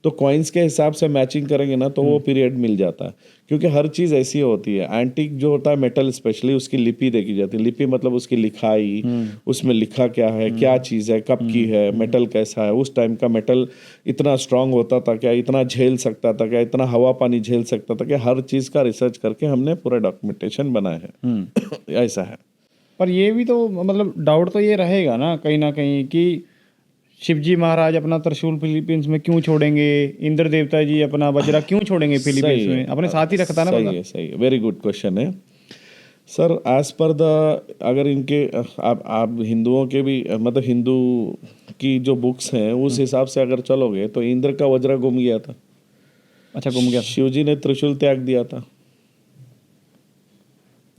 तो कॉइन्स के हिसाब से मैचिंग करेंगे ना तो वो पीरियड मिल जाता है। क्योंकि हर चीज़ ऐसी होती है, एंटीक जो होता है मेटल स्पेशली उसकी लिपि देखी जाती है। लिपि मतलब उसकी लिखाई, उसमें लिखा क्या है, क्या चीज़ है, कब की है, मेटल कैसा है, उस टाइम का मेटल इतना स्ट्रांग होता था क्या, इतना झेल सकता था क्या, इतना हवा पानी झेल सकता था क्या, हर चीज़ का रिसर्च करके हमने पूरा डॉक्यूमेंटेशन बनाया है। ऐसा है। पर ये भी तो मतलब डाउट तो ये रहेगा ना कहीं कि शिवजी महाराज अपना त्रिशूल फिलीपींस में क्यों छोड़ेंगे, इंद्र देवता जी अपना वज्रा क्यों छोड़ेंगे फिलीपींस में, अपने साथ ही रखता ना। सही है, वेरी गुड क्वेश्चन है सर। एज पर द अगर इनके आप हिंदुओं के भी मतलब हिंदू की जो बुक्स हैं उस हिसाब से अगर चलोगे तो इंद्र का वज्रा गुम गया था। अच्छा, गुम गया। शिवजी ने त्रिशूल त्याग दिया था।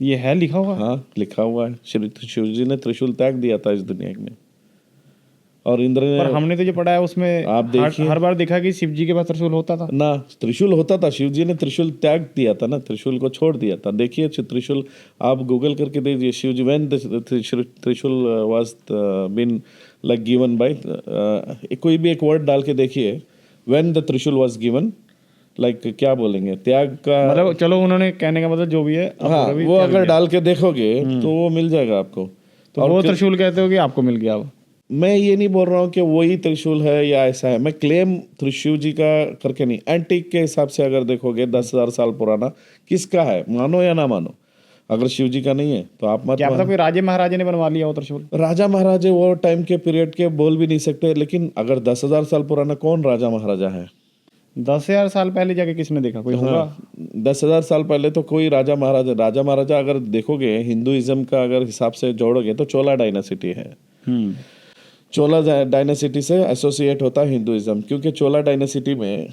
ये है लिखा हुआ? हाँ, लिखा हुआ है, शिवजी ने त्रिशूल त्याग दिया था इस दुनिया में। और इंद्र ने, पर हमने तो जो पढ़ा है उसमें आप देखिए हर बार देखा कि शिव जी के पास त्रिशूल होता था ना, त्रिशूल होता था, शिव जी ने त्रिशूल त्याग दिया था ना, त्रिशूल को छोड़ दिया था। देखिए त्रिशूल आप गूगल करके देखिए, Shiv ji when trishul was been like given by, कोई भी एक वर्ड डाल के देखिए, when the trishul was given, like क्या बोलेंगे, त्याग का मतलब, चलो उन्होंने कहने का मतलब जो भी है। हाँ, वो अगर डाल के देखोगे तो वो मिल जाएगा आपको। तो वो त्रिशूल कहते हो कि आपको मिल गया। अब मैं ये नहीं बोल रहा हूँ कि वही त्रिशूल है या ऐसा है, मैं क्लेम शिव जी का करके नहीं, एंटीक के हिसाब से अगर देखोगे 10,000 साल पुराना किसका है, मानो या ना मानो, अगर शिव जी का नहीं है तो आप मत। क्या पता कोई राजे महाराजे ने बनवा लिया हो त्रिशूल। राजा महाराजे वो टाइम के पीरियड के बोल भी नहीं सकते, लेकिन अगर 10,000 साल पुराना कौन राजा महाराजा है? 10,000 साल पहले जाके किसने देखा, कोई होगा? 10,000 साल पहले तो कोई राजा महाराजा अगर देखोगे हिंदुइज्म का अगर हिसाब से जोड़ोगे तो चोला डायनासिटी है। चोला डायनासिटी से एसोसिएट होता है हिंदुइज्म, क्योंकि चोला डायनासिटी में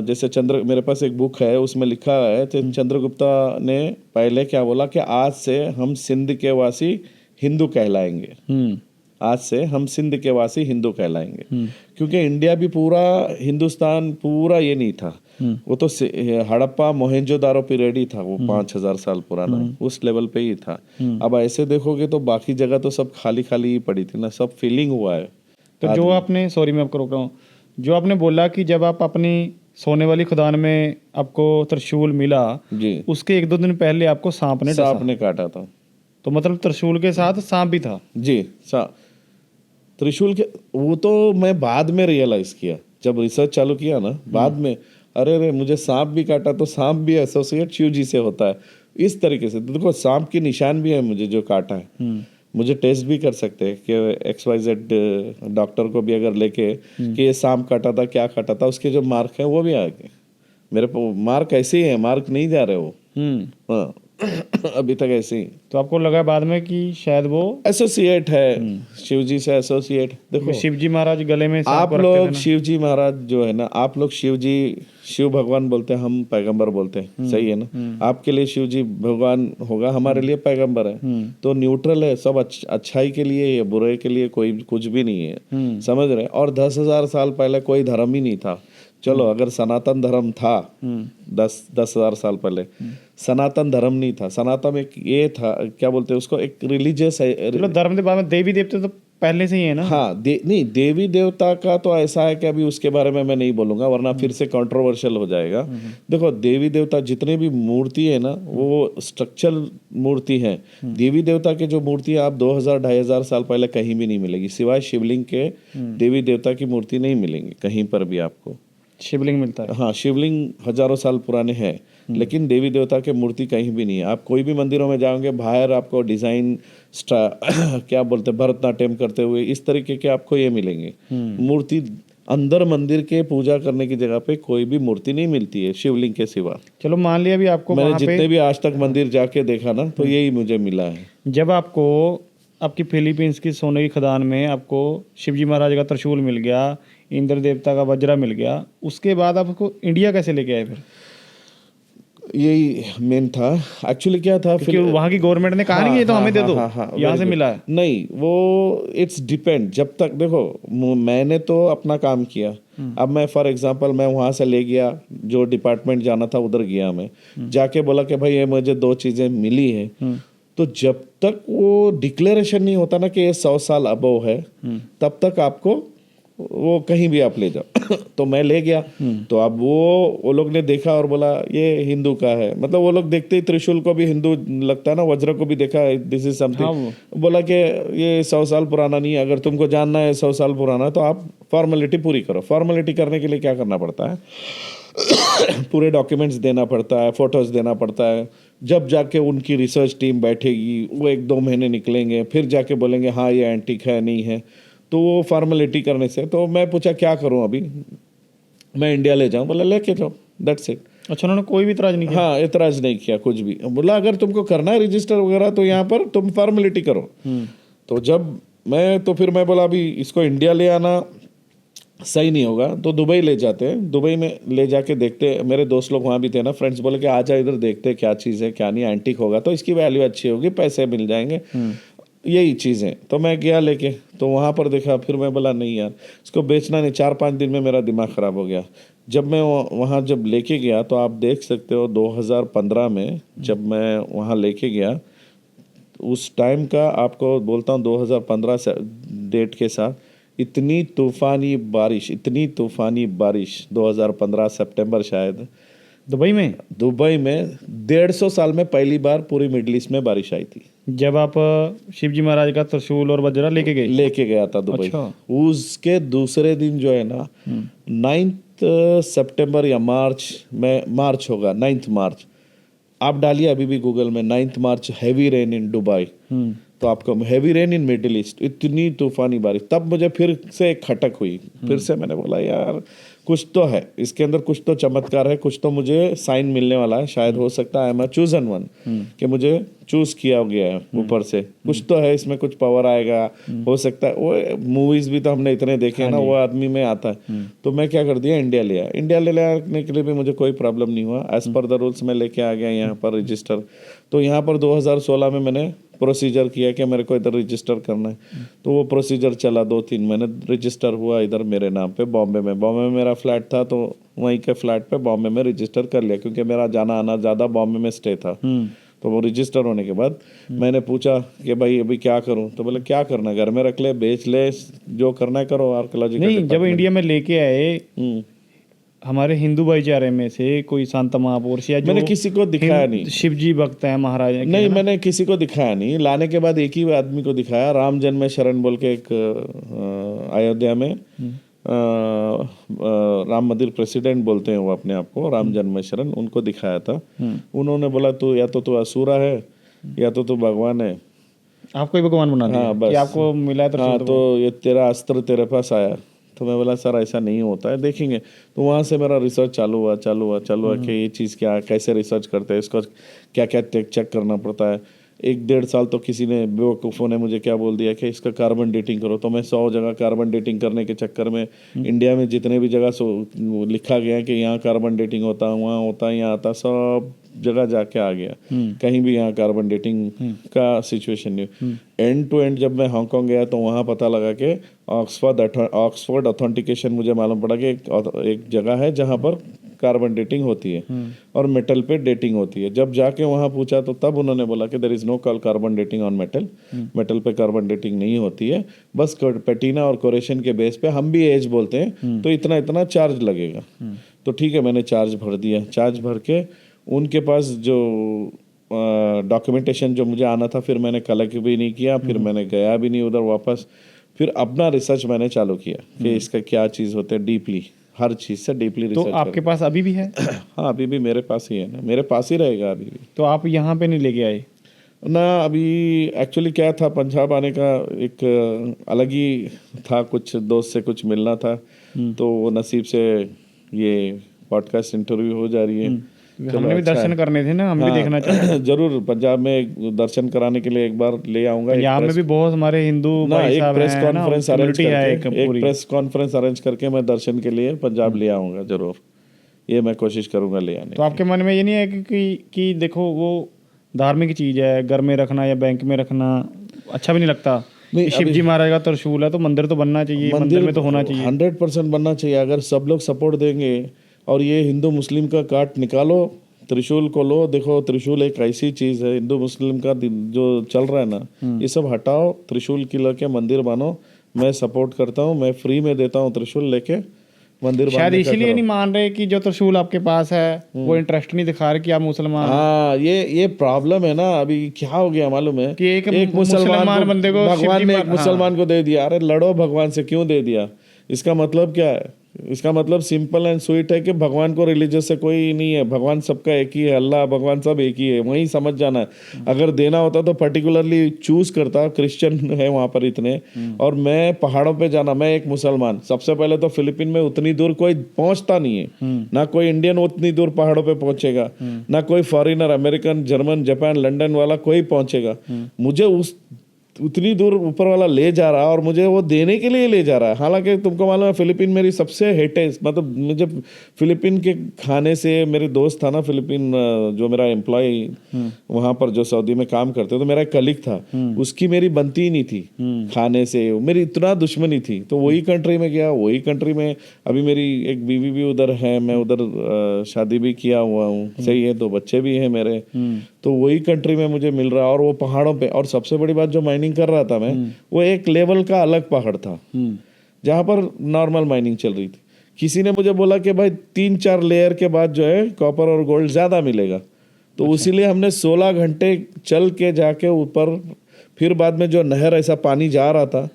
जैसे मेरे पास एक बुक है उसमें लिखा है, चंद्रगुप्ता ने पहले क्या बोला कि आज से हम सिंध के वासी हिंदू कहलाएंगे, आज से हम सिंध के वासी हिंदू कहलाएंगे। क्योंकि इंडिया भी पूरा, हिंदुस्तान पूरा ये नहीं था, वो तो हड़प्पा मोहेंजोदारो पीरियड ही था, वो 5,000 साल पुराना उस लेवल पे ही था। अब ऐसे देखोगे तो बाकी जगह तो सब खाली खाली ही पड़ी थी ना, सब फीलिंग हुआ है। तो जो आपने, सॉरी मैं आपको रोक रहा हूँ, जो आपने बोला कि जब आप अपनी सोने वाली खदान में आपको त्रिशूल मिला जी, उसके 1-2 दिन पहले आपको सांप ने काटा था, तो मतलब त्रिशूल के साथ सांप भी था? जी, त्रिशूल के, वो तो मैं बाद में रियलाइज किया जब रिसर्च चालू किया ना, बाद में अरे मुझे सांप भी काटा, तो सांप भी एसोसिएट शिव जी से होता है इस तरीके से। देखो सांप की निशान भी है मुझे जो काटा है, मुझे टेस्ट भी कर सकते हैं कि XYZ डॉक्टर को भी अगर लेके कि ये सांप काटा था, क्या काटा था, उसके जो मार्क है वो भी आ गए मेरे को। मार्क ऐसे ही है, मार्क नहीं जा रहे वो। हाँ अभी तक ऐसे ही। तो आपको लगा बाद में कि शायद वो एसोसिएट है, शिवजी से एसोसिएट। देखो शिवजी महाराज गले में आप लोग शिवजी महाराज जो है ना, आप लोग शिव भगवान बोलते हैं, हम पैगंबर बोलते हैं, सही है ना? आपके लिए शिवजी भगवान होगा, हमारे लिए पैगंबर है, तो न्यूट्रल है, सब अच्छाई के लिए या बुराई के लिए कोई कुछ भी नहीं है, समझ रहे? और 10,000 साल पहले कोई धर्म ही नहीं था, चलो अगर सनातन धर्म था 10,000 साल पहले, सनातन धर्म नहीं था। सनातन एक ये था, क्या बोलते हैं उसको, एक रिलीजियस चलो धर्म के बाद में देवी देवते तो पहले से ही है ना। हाँ नहीं, देवी देवता का तो ऐसा है कि अभी उसके बारे में मैं नहीं बोलूंगा, वरना फिर से कंट्रोवर्शियल हो जाएगा। देखो देवी देवता जितने भी मूर्ति है ना, वो स्ट्रक्चरल मूर्ति है। देवी देवता के जो मूर्ति है आप 2,000-2,500 साल पहले कहीं भी नहीं मिलेगी, सिवाय शिवलिंग के देवी देवता की मूर्ति नहीं मिलेंगी कहीं पर भी आपको। शिवलिंग मिलता है। हाँ, शिवलिंग हजारों साल पुराने हैं, लेकिन देवी देवता के मूर्ति कहीं भी नहीं है। आप कोई भी मंदिरों में जाओगे, बाहर आपको डिजाइन क्या बोलते हैं, भरतनाट्यम करते हुए इस तरीके के आपको ये मिलेंगे मूर्ति। अंदर मंदिर के पूजा करने की जगह पे कोई भी मूर्ति नहीं मिलती है शिवलिंग के सिवा। चलो मान लिया भी आपको मैंने वहाँ पे जितने भी आज तक मंदिर जाके देखा ना, तो यही मुझे मिला है। जब आपको आपकी फिलीपींस की सोने की खदान में आपको शिवजी महाराज का त्रिशूल मिल गया, इंद्र देवता का वज्रा मिल गया, उसके बाद आपको इंडिया कैसे लेके आए फिर? यही मेन था एक्चुअली। क्या था, क्योंकि वहाँ की गवर्नमेंट ने कहा नहीं ये तो हमें दे दो, यहाँ से मिला है। नहीं, वो इट्स डिपेंड। जब तक देखो मैंने तो अपना काम किया, अब मैं फॉर एग्जांपल मैं वहाँ से ले गया, जो डिपार्टमेंट जाना था उधर गया, मैं जाके बोला कि भाई ये मुझे 2 चीजें मिली है, तो जब तक वो डिक्लेरेशन नहीं होता ना कि ये 100 साल अबव है, तब तक आपको वो कहीं भी आप ले जाओ। तो मैं ले गया, तो अब वो लोग ने देखा और बोला ये हिंदू का है। मतलब वो लोग देखते ही त्रिशूल को भी हिंदू लगता है ना, वज्र को भी देखा, दिस इज समथिंग। बोला कि ये 100 साल पुराना नहीं है, अगर तुमको जानना है 100 साल पुराना तो आप फॉर्मेलिटी पूरी करो। फॉर्मेलिटी करने के लिए क्या करना पड़ता है, पूरे डॉक्यूमेंट्स देना पड़ता है, फोटोज देना पड़ता है। जब जाके उनकी रिसर्च टीम बैठेगी, वो 1-2 महीने निकलेंगे, फिर जाके बोलेंगे हाँ ये एंटीक है नहीं है। तो वो फॉर्मेलिटी करने से, तो मैं पूछा क्या करूं अभी, मैं इंडिया ले जाऊं? बोला लेके जाओ, दैट्स इट। अच्छा, उन्होंने कोई भी इतराज नहीं किया? हाँ, इतराज नहीं किया कुछ भी। बोला अगर तुमको करना है रजिस्टर वगैरह तो यहाँ पर तुम फॉर्मेलिटी करो। तो जब तो फिर मैं बोला अभी इसको इंडिया ले आना सही नहीं होगा, तो दुबई ले जाते हैं। दुबई में ले जाके देखते, मेरे दोस्त लोग वहाँ भी थे ना, फ्रेंड्स बोले कि आ जा इधर देखते क्या चीज़ है क्या नहीं, एंटीक होगा तो इसकी वैल्यू अच्छी होगी, पैसे मिल जाएंगे, यही चीज़ें। तो मैं गया लेके, तो वहाँ पर देखा, फिर मैं बोला नहीं यार इसको बेचना नहीं। 4-5 दिन में मेरा दिमाग ख़राब हो गया। जब मैं वहाँ जब लेके गया, तो आप देख सकते हो 2015 में जब मैं वहाँ लेके गया, उस टाइम का आपको बोलता हूँ 2015 से डेट के साथ, इतनी तूफ़ानी बारिश 2015 सितंबर शायद दुबई में 150 साल में पहली बार पूरी मिडिल ईस्ट में बारिश आई थी। जब आप शिवजी महाराज का त्रिशूल और वज्रा लेके गया था दुबई। अच्छा। उसके दूसरे दिन जो है ना, 9 सितंबर या मार्च होगा, 9 मार्च, आप डालिए अभी भी गूगल में 9 मार्च हैवी रेन इन दुबई, तो आपको heavy rain in middle east, इतनी तूफानी बारिश। तब मुझे फिर से एक खटक हुई, फिर से मैंने बोला यार कुछ तो है इसके अंदर, कुछ तो चमत्कार है, कुछ तो मुझे साइन मिलने वाला है, शायद हो सकता है I am a chosen one, कि मुझे चूज किया गया है ऊपर से, कुछ तो है इसमें, कुछ पावर आएगा, हो सकता है। वो मूवीज भी तो हमने इतने देखे हैं ना, वो आदमी में आता है। तो मैं क्या कर दिया, इंडिया ले आया। इंडिया ले आने के लिए भी मुझे कोई प्रॉब्लम नहीं हुआ, एज पर द रूल्स मैं लेके आ गया यहाँ पर रजिस्टर। तो यहाँ पर 2016 में मैंने प्रोसीजर किया कि मेरे को इधर रजिस्टर करना है, तो वो प्रोसीजर चला 2-3 महीने, रजिस्टर हुआ इधर मेरे नाम पे बॉम्बे में मेरा फ्लैट था, तो वहीं के फ्लैट पे बॉम्बे में रजिस्टर कर लिया, क्योंकि मेरा जाना आना ज़्यादा बॉम्बे में स्टे था। तो वो रजिस्टर होने के बाद मैंने पूछा कि भाई अभी क्या करूं, तो बोले क्या करना, घर में रख ले, बेच ले, जो करना है करो। आर्कियोलॉजिकल नहीं, जब इंडिया में लेके आए हमारे हिंदू भाईचारे में से कोई शांता महापौर या जो मैंने किसी को दिखाया नहीं, शिवजी भक्त है महाराज नहीं, मैंने किसी को दिखाया नहीं। लाने के बाद एक ही आदमी को दिखाया, राम जन्म शरण बोल के एक अयोध्या में राम मंदिर प्रेसिडेंट बोलते हैं वो अपने आप को, राम जन्म शरण, उनको दिखाया था। उन्होंने बोला तू या तो तू असुरा है या तो तू भगवान है, आपको ही भगवान बना दिया। बस कि आपको मिला तो हाँ, तो ये तेरा अस्त्र तेरे पास आया। तो मैं बोला सर ऐसा नहीं होता है, देखेंगे। तो वहाँ से मेरा रिसर्च चालू हुआ कि ये चीज़ क्या है, कैसे रिसर्च करते हैं, इसको क्या क्या चेक करना पड़ता है। 1-1.5 साल तो किसी ने बेवकूफ़ों ने मुझे क्या बोल दिया कि इसका कार्बन डेटिंग करो, तो मैं 100 जगह कार्बन डेटिंग करने के चक्कर में इंडिया में जितने भी जगह लिखा गया कि यहाँ कार्बन डेटिंग होता है, वहाँ होता है, यहाँ आता, सब जगह जाके आ गया, कहीं भी यहाँ कार्बन डेटिंग का सिचुएशन नहीं। एंड टू एंड जब मैं हांगकांग गया तो वहाँ पता लगा कि ऑक्सफोर्ड ऑथेंटिकेशन मुझे मालूम पड़ा कि एक जगह है जहाँ पर कार्बन डेटिंग होती है और मेटल पे डेटिंग होती है। जब जाके वहाँ पूछा तो तब उन्होंने बोला कि there is no call carbon dating on metal, metal पे कार्बन डेटिंग नहीं होती है, बस पैटीना और कोरेशन के बेस पे हम भी एज बोलते हैं तो इतना इतना चार्ज लगेगा। तो ठीक है, मैंने चार्ज भर दिया। चार्ज भर के उनके पास जो डॉक्यूमेंटेशन जो मुझे आना था फिर मैंने कलेक्ट भी नहीं किया, फिर मैंने गया भी नहीं उधर वापस। फिर अपना रिसर्च मैंने चालू किया कि इसका क्या चीज़ होता है, डीपली हर चीज़ से डीपली रिसर्च। तो आपके पास अभी भी है? हाँ, अभी भी मेरे पास ही है ना, मेरे पास ही रहेगा अभी भी। तो आप यहाँ पे नहीं लेके आए ना? अभी एक्चुअली क्या था, पंजाब आने का एक अलग ही था, कुछ दोस्त से कुछ मिलना था, तो नसीब से ये पॉडकास्ट इंटरव्यू हो जा रही है। हमने भी दर्शन करने थे ना, हम भी देखना चाहते हैं। जरूर पंजाब में दर्शन कराने के लिए एक बार ले आऊंगा। यहाँ में भी बहुत हमारे हिंदू भाई साहब हैं, एक प्रेस कॉन्फ्रेंस अरेंज करके मैं दर्शन के लिए पंजाब ले आऊंगा जरूर, ये मैं कोशिश करूंगा ले आने। तो आपके मन में ये नहीं है कि देखो वो धार्मिक चीज है, घर में रखना या बैंक में रखना अच्छा भी नहीं लगता? शिव जी महाराज का त्रिशूल है तो मंदिर तो बनना चाहिए, मंदिर में तो होना चाहिए, 100% बनना चाहिए। अगर सब लोग सपोर्ट देंगे और ये हिंदू मुस्लिम का काट निकालो, त्रिशूल को लो। देखो त्रिशूल एक ऐसी चीज़ है, हिंदू मुस्लिम का जो चल रहा है ना, ये सब हटाओ, त्रिशूल की लेके मंदिर बनो। मैं सपोर्ट करता हूँ, मैं फ्री में देता हूँ त्रिशूल लेके मंदिर। शायद इसीलिए नहीं मान रहे कि जो त्रिशूल आपके पास है वो इंटरेस्ट नहीं दिखा रहे कि आप मुसलमान। हाँ, ये प्रॉब्लम है ना। अभी क्या हो गया मालूम है कि एक मुसलमान बंदे को भगवान ने एक मुसलमान को दे दिया। अरे लड़ो भगवान से, क्यों दे दिया? इसका मतलब क्या है? इसका मतलब सिंपल एंड स्वीट है कि भगवान को रिलीजियस से कोई नहीं है, भगवान सबका एक ही है, अल्लाह भगवान सब एक ही है, वही समझ जाना है। अगर देना होता तो पर्टिकुलरली चूज करता, क्रिश्चियन है वहाँ पर इतने, और मैं पहाड़ों पे जाना। मैं एक मुसलमान, सबसे पहले तो फिलीपीन में उतनी दूर कोई पहुँचता नहीं है, ना कोई इंडियन उतनी दूर पहाड़ों पे पहुँचेगा, ना कोई foreigner, American, German, Japan, London वाला कोई पहुँचेगा। मुझे उतनी दूर ऊपर वाला ले जा रहा है और मुझे वो देने के लिए ले जा रहा है। हालांकि तुमको मालूम है फिलीपीन मेरी सबसे हेटेस्ट, मतलब मुझे फिलीपीन के खाने से, मेरे दोस्त था ना फिलीपीन जो मेरा एम्प्लॉय वहाँ पर जो सऊदी में काम करते, तो मेरा एक कलीग था, उसकी मेरी बनती ही नहीं थी खाने से, मेरी इतना दुश्मनी थी। तो वही कंट्री में गया, वही कंट्री में अभी मेरी एक बीवी भी उधर है, मैं उधर शादी भी किया हुआ हूँ, सही है, 2 बच्चे भी हैं मेरे। तो वही कंट्री में मुझे मिल रहा, और वो पहाड़ों पे। और सबसे बड़ी बात, जो माइनिंग कर रहा था मैं, वो एक लेवल का अलग पहाड़ था जहाँ पर नॉर्मल माइनिंग चल रही थी। किसी ने मुझे बोला कि भाई 3-4 लेयर के बाद जो है कॉपर और गोल्ड ज़्यादा मिलेगा। तो इसीलिए हमने 16 घंटे चल के जाके ऊपर, फिर बाद में जो नहर ऐसा पानी जा रहा था,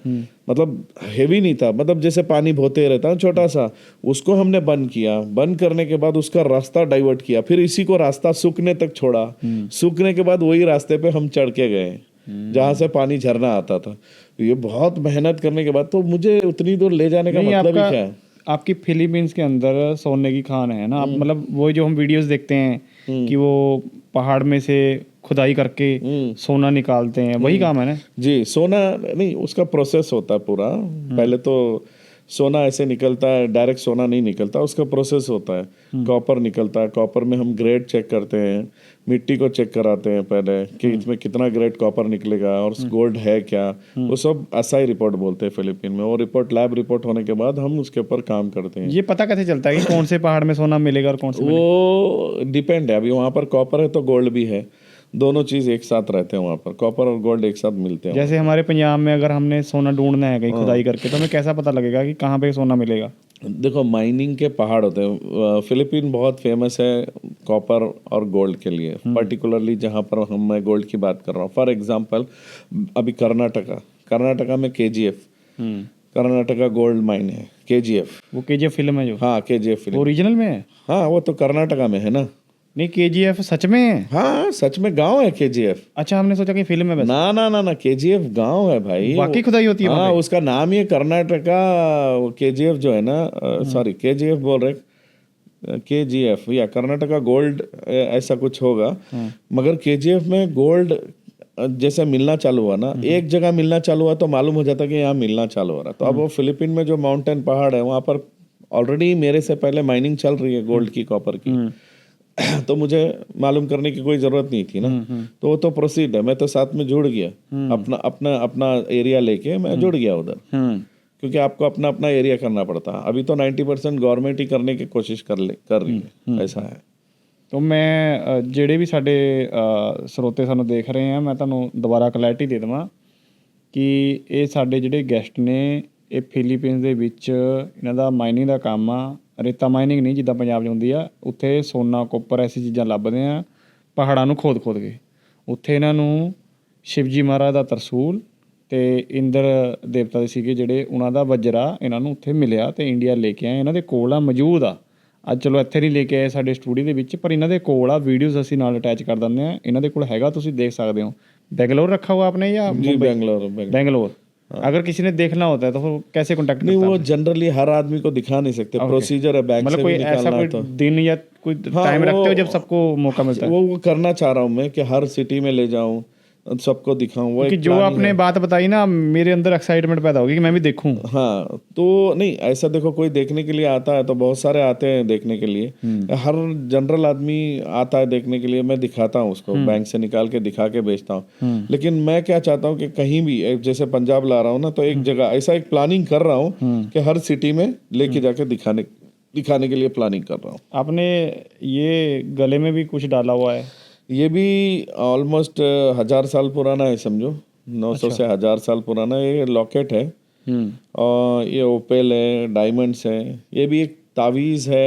मतलब हेवी नहीं था, मतलब जैसे पानी बहते रहता है छोटा सा, उसको हमने बंद किया। बंद करने के बाद उसका रास्ता डाइवर्ट किया, फिर इसी को रास्ता सूखने तक छोड़ा। सूखने के बाद वही रास्ते पे हम चढ़ के गए जहाँ से पानी झरना आता था। ये बहुत मेहनत करने के बाद, तो मुझे उतनी दूर ले जाने का मतलब ही क्या है? आपकी फिलीपींस के अंदर सोने की खान है ना, आप मतलब वो जो हम वीडियोस देखते हैं कि वो पहाड़ में से खुदाई करके सोना निकालते हैं, वही काम है ना? जी, सोना नहीं, उसका प्रोसेस होता है पूरा। पहले तो सोना ऐसे निकलता है, डायरेक्ट सोना नहीं निकलता, उसका प्रोसेस होता है। कॉपर निकलता है, कॉपर में हम ग्रेड चेक करते हैं, मिट्टी को चेक कराते हैं पहले कि इसमें कितना ग्रेड कॉपर निकलेगा और गोल्ड है क्या, वो सब असाई रिपोर्ट बोलते हैं फिलीपीन में। वो रिपोर्ट, लैब रिपोर्ट होने के बाद हम उसके ऊपर काम करते हैं। ये पता कैसे चलता है कि कौन से पहाड़ में सोना मिलेगा और कौन से? वो डिपेंड है। अभी वहाँ पर कॉपर है तो गोल्ड भी है, दोनों चीज एक साथ रहते हैं वहाँ पर, कॉपर और गोल्ड एक साथ मिलते हैं। जैसे हमारे पंजाब में अगर हमने सोना ढूंढना है कहीं खुदाई करके, तो हमें कैसा पता लगेगा कि कहाँ पे सोना मिलेगा? देखो, माइनिंग के पहाड़ होते हैं। फिलीपीन बहुत फेमस है कॉपर और गोल्ड के लिए, पर्टिकुलरली जहाँ पर मैं गोल्ड की बात कर रहा हूँ। फॉर एग्जांपल अभी कर्नाटका में KGF, कर्नाटका गोल्ड माइन है KGF। वो KGF फिल्म है जो? हाँ, KGF फिल्म ओरिजिनल में है? हाँ, वो तो कर्नाटका में है ना। नहीं, KGF सच में है? हाँ, सच में गांव है KGF। अच्छा, हमने सोचा कि फिल्म है बस। ना ना ना ना, KGF गांव है भाई, बाकी खुदाई होती है? हाँ, उसका नाम ही है कर्नाटका KGF जो है ना, सॉरी KGF बोल रहे, KGF या कर्नाटका गोल्ड ऐसा कुछ होगा। मगर KGF में गोल्ड जैसे मिलना चालू हुआ ना, एक जगह मिलना चालू हुआ तो मालूम हो जाता कि यहाँ मिलना चालू हो रहा। तो अब वो फिलीपीन में जो माउंटेन पहाड़ है वहाँ पर ऑलरेडी मेरे से पहले माइनिंग चल रही है गोल्ड की, कॉपर की। तो मुझे मालूम करने की कोई जरूरत नहीं थी ना, तो वो तो प्रोसीड है। मैं तो साथ में जुड़ गया, अपना अपना अपना एरिया लेके मैं जुड़ गया उधर, क्योंकि आपको अपना अपना एरिया करना पड़ता है। अभी तो 90% गवर्नमेंट ही करने की कोशिश कर रही है, ऐसा है। तो मैं ਜਿਹੜੇ ਵੀ ਸਾਡੇ ਸਰੋਤੇ ਸਾਨੂੰ ਦੇਖ ਰਹੇ ਆ, ਮੈਂ ਤੁਹਾਨੂੰ ਦੁਬਾਰਾ ਕਲੈਰਿਟੀ ਦੇ ਦੇਵਾਂ ਕਿ ਇਹ ਸਾਡੇ ਜਿਹੜੇ ਗੈਸਟ ਨੇ ਇਹ ਫਿਲੀਪੀਨਸ ਦੇ ਵਿੱਚ ਇਹਨਾਂ ਦਾ ਮਾਈਨਿੰਗ ਦਾ ਕੰਮ ਆ। ਰੇਤਾ ਮਾਈਨਿੰਗ ਨਹੀਂ ਜਿੱਦਾਂ ਪੰਜਾਬ 'ਚ ਹੁੰਦੀ ਆ, ਉੱਥੇ ਸੋਨਾ ਕੋਪਰ ਐਸੀ ਚੀਜ਼ਾਂ ਲੱਭਦੇ ਆ ਪਹਾੜਾਂ ਨੂੰ ਖੋਦ ਕੇ। ਉੱਥੇ ਇਹਨਾਂ ਨੂੰ ਸ਼ਿਵਜੀ ਮਹਾਰਾਜ ਦਾ ਤਰਸੂਲ ਅਤੇ ਇੰਦਰ ਦੇਵਤਾ ਦੇ ਸੀਗੇ ਜਿਹੜੇ, ਉਹਨਾਂ ਦਾ ਵਜਰਾ ਇਹਨਾਂ ਨੂੰ ਉੱਥੇ ਮਿਲਿਆ ਅਤੇ ਇੰਡੀਆ ਲੈ ਕੇ ਆਏ। ਇਹਨਾਂ ਦੇ ਕੋਲ ਆ, ਮੌਜੂਦ ਆ। ਅੱਜ ਚਲੋ ਇੱਥੇ ਨਹੀਂ ਲੈ ਕੇ ਆਏ ਸਾਡੇ ਸਟੂਡੀਓ ਦੇ ਵਿੱਚ, ਪਰ ਇਹਨਾਂ ਦੇ ਕੋਲ ਆ, ਵੀਡੀਓਜ਼ ਅਸੀਂ ਨਾਲ ਅਟੈਚ ਕਰ ਦਿੰਦੇ ਹਾਂ। ਇਹਨਾਂ ਦੇ ਕੋਲ ਹੈਗਾ, ਤੁਸੀਂ ਦੇਖ ਸਕਦੇ ਹੋ। बेंगलोर रखा हुआ आपने या बेंगलोर? अगर किसी ने देखना होता है तो फिर कैसे कांटेक्ट? नहीं, वो जनरली हर आदमी को दिखा नहीं सकते, प्रोसीजर है बैंक से भी निकालना। कोई ऐसा कोई दिन या कोई टाइम रखते हो जब सबको मौका मिलता है? वो करना चाह रहा हूँ मैं कि हर सिटी में ले जाऊँ, सबको दिखाऊं। वो जो आपने बात बताई ना, मेरे अंदर एक्साइटमेंट पैदा होगी कि मैं भी देखूं। हाँ, तो नहीं ऐसा देखो, कोई देखने के लिए आता है तो बहुत सारे आते हैं देखने के लिए। हर जनरल आदमी आता है देखने के लिए, मैं दिखाता हूँ उसको, बैंक से निकाल के दिखा के बेचता हूँ। लेकिन मैं क्या चाहता हूँ कि कहीं भी, जैसे पंजाब ला रहा हूँ ना, तो एक जगह ऐसा एक प्लानिंग कर रहा हूँ कि हर सिटी में लेके जाके दिखाने के लिए प्लानिंग कर रहा हूँ। आपने ये गले में भी कुछ डाला हुआ है? ये भी ऑलमोस्ट 1000 साल पुराना है, समझो 900 से 1000 साल पुराना। ये लॉकेट है और ये ओपेल है, डायमंड्स है। ये भी एक तावीज़ है,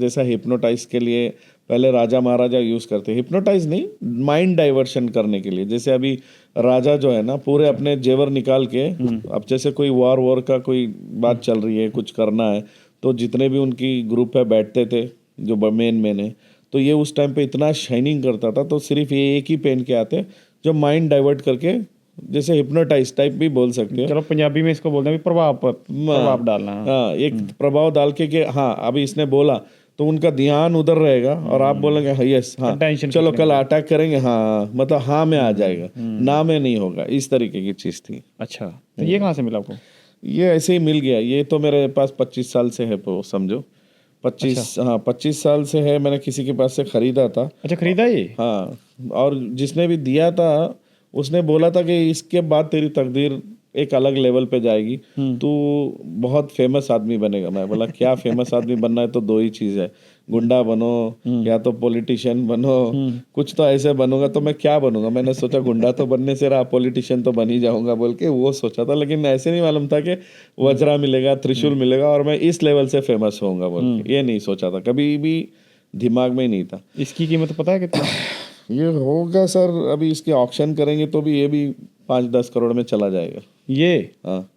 जैसा हिप्नोटाइज के लिए पहले राजा महाराजा यूज़ करते। हिप्नोटाइज नहीं, माइंड डाइवर्शन करने के लिए। जैसे अभी राजा जो है ना, पूरे अपने जेवर निकाल के, अब जैसे कोई वॉर का कोई बात चल रही है, कुछ करना है, तो जितने भी उनकी ग्रुप है बैठते थे जो मेन है, तो ये उस टाइम पे इतना शाइनिंग करता था, तो सिर्फ ये एक ही पहन के आते जो माइंड डाइवर्ट करके, जैसे हिप्नोटाइज टाइप भी बोल सकते हो। चलो पंजाबी में इसको बोलते हैं प्रभाव डालना। हाँ, एक प्रभाव डाल के हाँ अभी इसने बोला तो उनका ध्यान उधर रहेगा और आप बोलेंगे हाँ यस, हाँ चलो कल अटैक करेंगे, हाँ मतलब हाँ में आ जाएगा, ना में नहीं होगा। इस तरीके की चीज़ थी। अच्छा, तो ये कहाँ से मिला आपको? ये ऐसे ही मिल गया। ये तो मेरे पास 25 साल से है, वो समझो 25। अच्छा। हाँ 25 साल से है, मैंने किसी के पास से खरीदा था। अच्छा, खरीदा ये? हाँ, और जिसने भी दिया था उसने बोला था कि इसके बाद तेरी तकदीर एक अलग लेवल पे जाएगी, तू बहुत फेमस आदमी बनेगा। मैं बोला क्या फेमस आदमी बनना है? तो दो ही चीज़ है, गुंडा बनो या तो पॉलिटिशियन बनो। कुछ तो ऐसे बनूंगा। तो मैं क्या बनूंगा? मैंने सोचा गुंडा तो बनने से रहा, पॉलिटिशियन तो बन ही जाऊंगा बोल के वो सोचा था। लेकिन ऐसे नहीं मालूम था कि वज्रा मिलेगा, त्रिशूल मिलेगा और मैं इस लेवल से फेमस होऊंगा बोल के। ये नहीं सोचा था, कभी भी दिमाग में ही नहीं था। इसकी कीमत पता है कितना? ये होगा सर, अभी इसके ऑक्शन करेंगे तो भी ये भी 5-10 करोड़ में चला जाएगा ये। हाँ,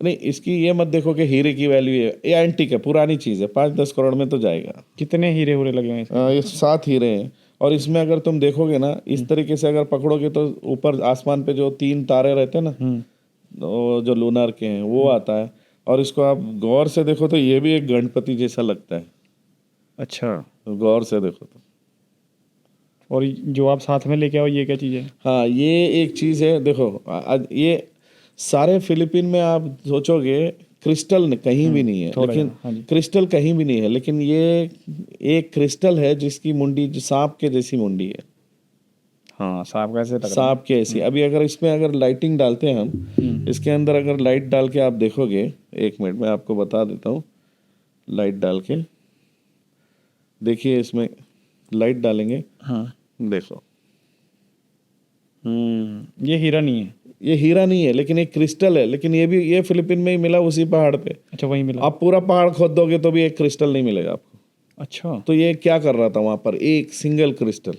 नहीं इसकी ये मत देखो कि हीरे की वैल्यू है, ये एंटीक है, पुरानी चीज़ है, 5-10 करोड़ में तो जाएगा। कितने हीरे हुरे लगे हैं? ये 7 हीरे हैं। और इसमें अगर तुम देखोगे ना, इस तरीके से अगर पकड़ोगे तो ऊपर आसमान पे जो 3 तारे रहते हैं ना, जो लूनर के हैं, वो आता है। और इसको आप गौर से देखो तो ये भी एक गणपति जैसा लगता है। अच्छा, गौर से देखो तो। और जो आप साथ में लेके आओ, ये क्या चीज़ है? हाँ, ये एक चीज़ है। देखो ये सारे फिलीपीन में आप सोचोगे क्रिस्टल कहीं भी नहीं है, लेकिन क्रिस्टल कहीं भी नहीं है, लेकिन ये एक क्रिस्टल है जिसकी मुंडी सांप के जैसी मुंडी है। हाँ, सांप कैसे? सांप के ऐसी। अभी अगर इसमें अगर लाइटिंग डालते हैं हम, इसके अंदर अगर लाइट डाल के आप देखोगे, 1 मिनट में आपको बता देता हूँ। लाइट डाल के देखिए, इसमें लाइट डालेंगे। हाँ, देखो। ये हीरा नहीं है? ये हीरा नहीं है, लेकिन एक क्रिस्टल है। लेकिन ये फिलीपीन में ही मिला, उसी पहाड़ पे। अच्छा, वहीं मिला? आप पूरा पहाड़ खोद दोगे तो भी एक क्रिस्टल नहीं मिलेगा आपको। अच्छा, तो ये क्या कर रहा था वहां पर? एक सिंगल क्रिस्टल,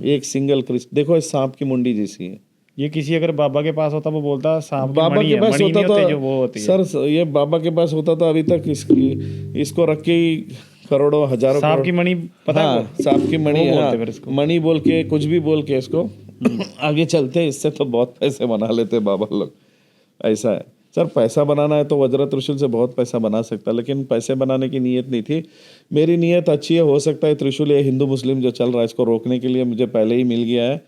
एक सिंगल क्रिस्टल। देखो, इस सांप की मुंडी जैसी है। ये किसी अगर बाबा के पास होता, वो बोलता सांप की बाबा मणि के है, पास मणि होता नहीं होते तो जो वो होती है। सर, ये बाबा के पास होता तो अभी तक इसको रख के ही करोड़ों हजारों सांप की मणि पता है? हाँ, सांप की मणि। बोलते फिर इसको मणि बोल के, कुछ भी बोल के इसको आगे चलते हैं। इससे तो बहुत पैसे बना लेते हैं बाबा लोग, ऐसा है। सर पैसा बनाना है तो वज्र त्रिशूल से बहुत पैसा बना सकता है, लेकिन पैसे बनाने की नीयत नहीं थी। मेरी नीयत अच्छी है, हो सकता है त्रिशूल ये हिंदू मुस्लिम जो चल रहा है इसको रोकने के लिए मुझे पहले ही मिल गया है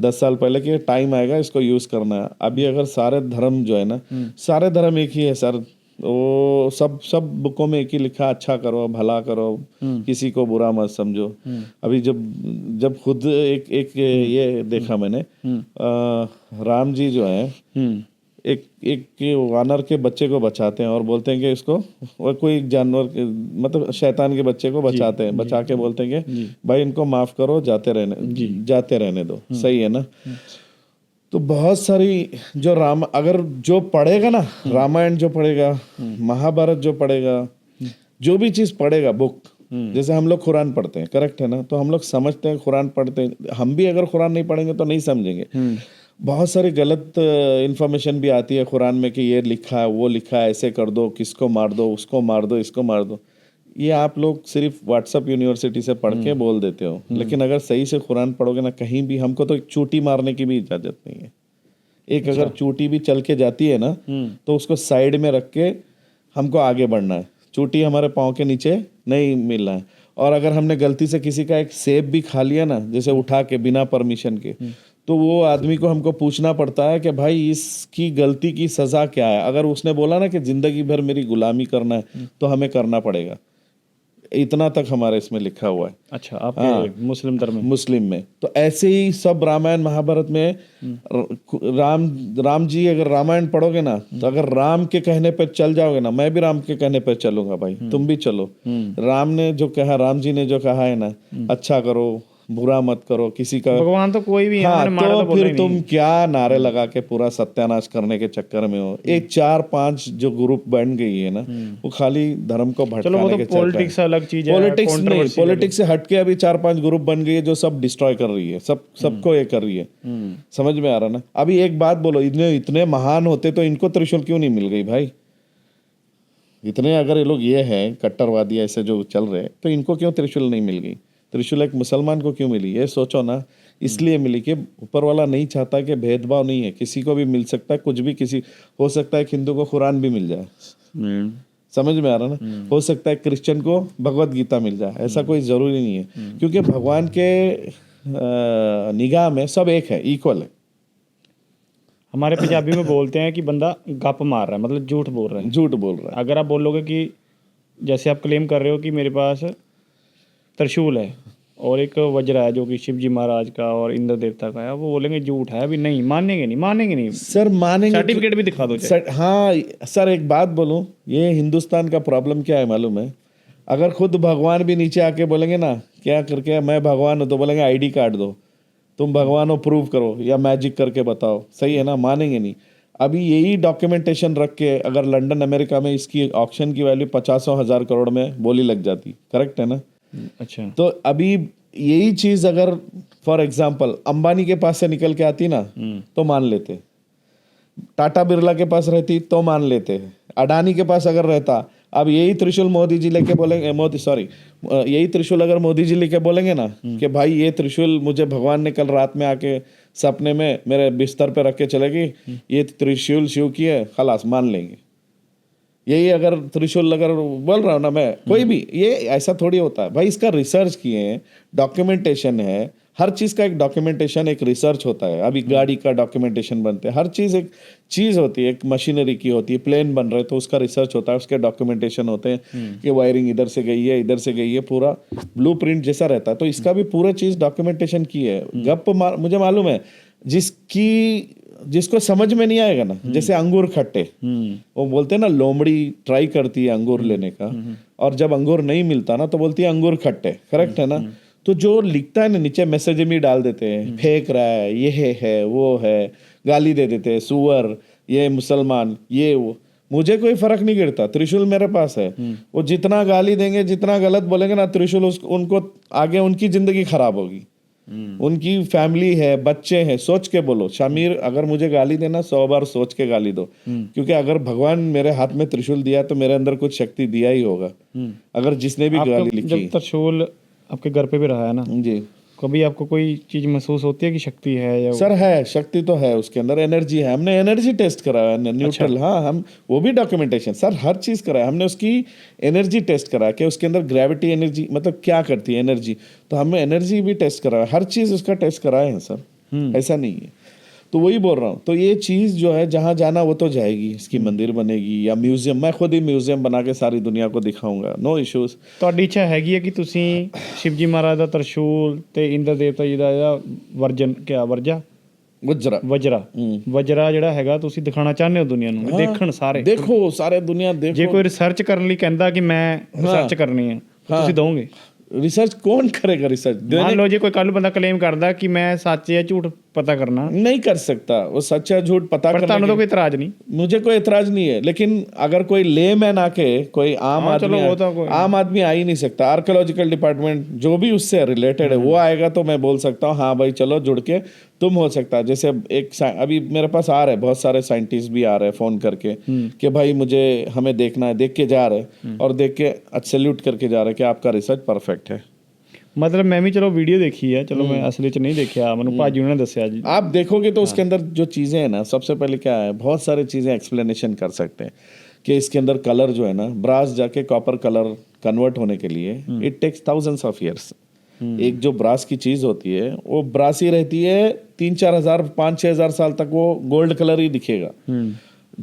10 साल पहले कि टाइम आएगा इसको यूज़ करना है। अभी अगर सारे धर्म जो है ना, सारे धर्म एक ही है सर, वो सब बुकों में एक ही लिखा, अच्छा करो, भला करो, किसी को बुरा मत समझो। अभी जब खुद एक ये देखा मैंने, राम जी जो है एक वानर के बच्चे को बचाते हैं और बोलते हैं कि इसको, और कोई जानवर मतलब शैतान के बच्चे को बचाते हैं, बचा के बोलते हैं कि भाई इनको माफ करो, जाते रहने दो। सही है ना? तो बहुत सारी जो अगर जो पढ़ेगा ना, रामायण जो पढ़ेगा, महाभारत जो पढ़ेगा, जो भी चीज़ पढ़ेगा बुक, जैसे हम लोग कुरान पढ़ते हैं, करेक्ट है ना, तो हम लोग समझते हैं कुरान पढ़ते हैं, हम भी अगर कुरान नहीं पढ़ेंगे तो नहीं समझेंगे। बहुत सारी गलत इन्फॉर्मेशन भी आती है कुरान में कि ये लिखा है, वो लिखा है, ऐसे कर दो, किसको मार दो, उसको मार दो, इसको मार दो। ये आप लोग सिर्फ व्हाट्सएप यूनिवर्सिटी से पढ़ के बोल देते हो, लेकिन अगर सही से कुरान पढ़ोगे ना, कहीं भी हमको तो चूटी मारने की भी इजाज़त नहीं है। एक अगर चूटी भी चल के जाती है ना, तो उसको साइड में रख के हमको आगे बढ़ना है। चूटी हमारे पाँव के नीचे नहीं मिलना है। और अगर हमने गलती से किसी का एक सेब भी खा लिया ना, जैसे उठा के बिना परमिशन के, तो वो आदमी को हमको पूछना पड़ता है कि भाई इसकी गलती की सज़ा क्या है। अगर उसने बोला ना कि ज़िंदगी भर मेरी गुलामी करना है, तो हमें करना पड़ेगा। इतना तक हमारे इसमें लिखा हुआ है। अच्छा, आपके मुस्लिम धर्म में? मुस्लिम में तो ऐसे ही सब रामायण महाभारत में राम जी, अगर रामायण पढ़ोगे ना, तो अगर राम के कहने पर चल जाओगे ना, मैं भी राम के कहने पर चलूंगा भाई, तुम भी चलो। राम ने जो कहा, राम जी ने जो कहा है ना, अच्छा करो, बुरा मत करो किसी का, भगवान तो कोई भी है, हाँ, तो फिर तुम क्या नारे लगा के पूरा सत्यानाश करने के चक्कर में हो। एक 4-5 जो ग्रुप बन गई है ना, वो खाली धर्म को भटकाने के चक्कर। पॉलिटिक्स अलग चीज है, पॉलिटिक्स नहीं, पॉलिटिक्स से हटके अभी 4-5 ग्रुप बन गई है जो सब डिस्ट्रॉय कर रही है, सबको ये कर रही है। समझ में आ रहा ना? अभी एक बात बोलो, इतने महान होते तो इनको त्रिशूल क्यों नहीं मिल गई भाई? इतने अगर ये लोग ये हैं कट्टरवादी ऐसे जो चल रहे, तो इनको क्यों त्रिशूल नहीं मिल गई? त्रिशूल एक मुसलमान को क्यों मिली? ये सोचो ना। इसलिए मिली कि ऊपर वाला नहीं चाहता कि भेदभाव नहीं है, किसी को भी मिल सकता है कुछ भी। किसी हो सकता है हिंदू को कुरान भी मिल जाए, समझ में आ रहा ना? हो सकता है क्रिश्चियन को भगवत गीता मिल जाए, ऐसा कोई ज़रूरी नहीं है, क्योंकि भगवान के निगाह में सब एक है, इक्वल है। हमारे पंजाबी में बोलते हैं कि बंदा गप मार रहा है, मतलब झूठ बोल रहा है। झूठ बोल रहा है। अगर आप बोलोगे कि जैसे आप क्लेम कर रहे हो कि मेरे पास त्रिशूल है और एक वज्र है जो कि शिव जी महाराज का और इंद्र देवता का है, वो बोलेंगे झूठ है, अभी नहीं मानेंगे नहीं सर, मानेंगे। सर्टिफिकेट भी दिखा दो सर। हाँ सर, एक बात बोलूं, ये हिंदुस्तान का प्रॉब्लम क्या है मालूम है? अगर खुद भगवान भी नीचे आके बोलेंगे ना, क्या करके मैं भगवान हूँ, तो बोलेंगे आईडी कार्ड दो, तुम भगवान हो, प्रूव करो या मैजिक करके बताओ। सही है ना? मानेंगे नहीं। अभी यही डॉक्यूमेंटेशन रख के अगर लंदन अमेरिका में इसकी ऑक्शन की वैल्यू 50,000 करोड़ में बोली लग जाती, करेक्ट है ना? अच्छा, तो अभी यही चीज अगर फॉर एग्जांपल अंबानी के पास से निकल के आती ना, तो मान लेते। टाटा बिरला के पास रहती तो मान लेते। अडानी के पास अगर रहता, अब यही त्रिशूल मोदी जी लेके बोलेंगे, यही त्रिशूल अगर मोदी जी लेके बोलेंगे ना कि भाई ये त्रिशूल मुझे भगवान ने कल रात में आके सपने में मेरे बिस्तर पे रख के चलेगी, ये त्रिशूल शिव की है, खलास मान लेंगे। यही अगर त्रिशूल अगर बोल रहा हूँ ना मैं, कोई भी, ये ऐसा थोड़ी होता है भाई। इसका रिसर्च किए हैं, डॉक्यूमेंटेशन है, हर चीज़ का एक डॉक्यूमेंटेशन, एक रिसर्च होता है। अभी गाड़ी का डॉक्यूमेंटेशन बनते हैं, हर चीज़ एक चीज़ होती है, एक मशीनरी की होती है। प्लेन बन रहे तो उसका रिसर्च होता है, उसके डॉक्यूमेंटेशन होते हैं कि वायरिंग इधर से गई है, इधर से गई है, पूरा ब्लूप्रिंट जैसा रहता है। तो इसका भी पूरा चीज़ डॉक्यूमेंटेशन की है। मुझे मालूम है, जिसको समझ में नहीं आएगा ना, जैसे अंगूर खट्टे, वो बोलते हैं ना, लोमड़ी ट्राई करती है अंगूर लेने का, और जब अंगूर नहीं मिलता ना तो बोलती है अंगूर खट्टे, करेक्ट है ना? तो जो लिखता है ना नीचे, मैसेज में डाल देते हैं, फेंक रहा है, ये है वो है, गाली दे देते हैं, सुअर, ये मुसलमान, ये वो। मुझे कोई फर्क नहीं गिरता, त्रिशूल मेरे पास है। वो जितना गाली देंगे, जितना गलत बोलेंगे ना, त्रिशूल उनको आगे उनकी जिंदगी खराब होगी। उनकी फैमिली है, बच्चे हैं। सोच के बोलो शामिर, अगर मुझे गाली देना 100 बार सोच के गाली दो, क्योंकि अगर भगवान मेरे हाथ में त्रिशूल दिया तो मेरे अंदर कुछ शक्ति दिया ही होगा। अगर जिसने भी गाली लिखी। जब त्रिशूल आपके घर पे भी रहा है ना जी, कभी आपको कोई चीज़ महसूस होती है कि शक्ति है या सर है, शक्ति तो है उसके अंदर, एनर्जी है। हमने एनर्जी टेस्ट कराया न्यूट्रल। हाँ, हम वो भी डॉक्यूमेंटेशन सर हर चीज़ कराया हमने, उसकी एनर्जी टेस्ट करा कि उसके अंदर ग्रेविटी एनर्जी मतलब क्या करती है एनर्जी, तो हमने एनर्जी भी टेस्ट कराया, हर चीज़ उसका टेस्ट कराया है सर, ऐसा नहीं है। तो वही बोल रहा हूँ, तो ये चीज़ जो है जहाँ जाना वो तो जाएगी, इसकी मंदिर बनेगी या म्यूजियम, मैं खुद ही म्यूजियम बना के सारी दुनिया को दिखाऊंगा, नो ਇਸ਼ੂਜ਼। ਤੁਹਾਡੀ ਇੱਛਾ ਹੈਗੀ ਹੈ ਕਿ ਤੁਸੀਂ ਸ਼ਿਵਜੀ ਮਹਾਰਾਜ ਦਾ ਤਰਸ਼ੂਲ ਤੇ ਇੰਦਰ ਦੇਵਤਾ ਜੀ ਦਾ ਇਹਦਾ ਵਰਜਾ गुजरा ਵਜਰਾ ਜਿਹੜਾ ਹੈਗਾ ਤੁਸੀਂ ਦਿਖਾਣਾ ਚਾਹੁੰਦੇ ਹੋ ਦੁਨੀਆ ਨੂੰ, ਵੀ ਦੇਖਣ ਸਾਰੇ, देखो सारे दुनिया देखो। ਜੇ ਕੋਈ ਰਿਸਰਚ ਕਰਨ ਲਈ ਕਹਿੰਦਾ ਕਿ ਮੈਂ ਰਿਸਰਚ ਕਰਨੀ ਹੈ ਤਾਂ ਤੁਸੀਂ ਦੋਗੇ? रिसर्च कौन करेगा रिसर्च? ਮੰਨ ਲਓ ਜੇ ਕੋਈ ਕੱਲ ਬੰਦਾ ਕਲੇਮ ਕਰਦਾ ਕਿ ਮੈਂ ਸੱਚ ਜਾਂ ਝੂਠ ਪਤਾ करना, नहीं कर सकता वो सच या झूठ पता पर ਤੁਹਾਨੂੰ ਤਾਂ ਕੋਈ ਇਤਰਾਜ਼ ਨਹੀਂ? मुझे कोई एतराज नहीं है, लेकिन अगर कोई लेमैन आके कोई आम आदमी आम आदमी आ ही नहीं सकता। आर्कियोलॉजिकल डिपार्टमेंट जो भी उससे रिलेटेड है वो आएगा तो मैं बोल सकता हूँ हाँ भाई चलो जुड़ के तुम हो सकता है। जैसे अभी मेरे पास आ रहे बहुत सारे साइंटिस्ट भी आ रहे हैं फ़ोन करके कि भाई मुझे हमें देखना है, देख के जा रहे और देख के सैल्यूट करके जा रहे कि आपका रिसर्च परफेक्ट है। मतलब मैं भी चलो वीडियो देखी है, चलो मैं असली च नहीं देखा, मैंने भाजी ने दसिया जी। आप देखोगे तो उसके अंदर जो चीज़ें हैं ना, सबसे पहले क्या है, बहुत सारी चीज़ें एक्सप्लेनेशन कर सकते हैं कि इसके अंदर कलर जो है ना, ब्रास जाके कॉपर कलर कन्वर्ट होने के लिए it takes thousands of years. एक जो ब्रास की चीज़ होती है वो ब्रास ही रहती है, 3-4 हज़ार 5-6 हज़ार साल तक वो गोल्ड कलर ही दिखेगा।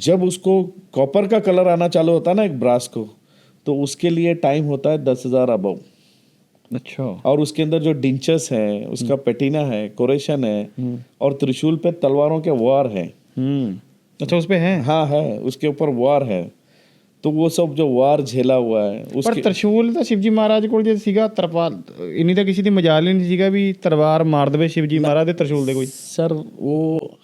जब उसको कॉपर का कलर आना चालू होता है ना एक ब्रास को, तो उसके लिए टाइम होता है 10,000 अबव। अच्छा। और उसके अंदर जो डिंचस है, उसका पेटिना है, कोरेशन है और त्रिशूल पे तलवारों के वार है। अच्छा उस पे है? हाँ है, उसके ऊपर वार है, तो वो सब जो वार झेला हुआ है उसके। पर त्रिशूल तो शिवजी महाराज को जे सीगा, तरपाल इन्हीं तो किसी दी मजाल ही नहीं सीगा भी तलवार मार देवे शिवजी महाराज दे त्रिशूल दे कोई। सर वो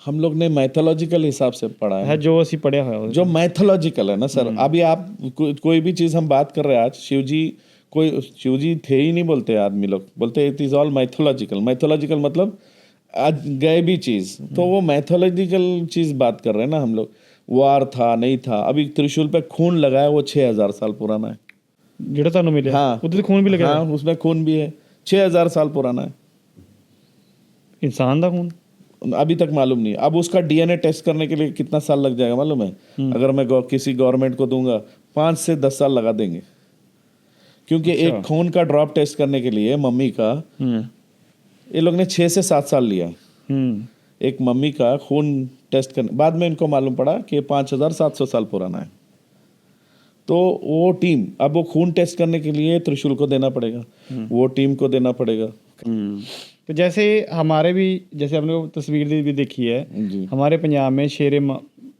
हम लोग ने मैथोलॉजिकल हिसाब से पढ़ा है, जो असी पढ़ा है जो मैथोलॉजिकल है ना सर। अभी आप कोई भी चीज़ हम बात कर रहे हैं आज, शिवजी थे ही नहीं बोलते आदमी लोग, बोलते it is all mythological. Mythological मतलब आज गए भी चीज़, तो वो मैथोलॉजिकल चीज़ बात कर रहे हैं ना हम लोग। वार था नहीं था, अभी त्रिशूल पे खून लगाया वो 6,000 साल पुराना है, जेड़ा तानू मिले। हाँ उधर खून भी लगा। हाँ उसमें खून भी है, 6,000 साल पुराना है। इंसान का खून अभी तक मालूम नहीं। अब उसका डीएनए टेस्ट करने के लिए कितना साल लग जाएगा मालूम है? अगर मैं किसी गवर्नमेंट को दूंगा 5 से 10 साल लगा देंगे, क्योंकि एक खून का ड्रॉप टेस्ट करने के लिए मम्मी का ये लोग ने 6 से 7 साल लिया। एक मम्मी का खून टेस्ट करने बाद में इनको मालूम पड़ा कि 5,700 साल पुराना है। तो वो टीम, अब वो खून टेस्ट करने के लिए त्रिशूल को देना पड़ेगा, वो टीम को देना पड़ेगा। तो जैसे हमारे भी, जैसे हमने वो तस्वीर भी देखी है, हमारे पंजाब में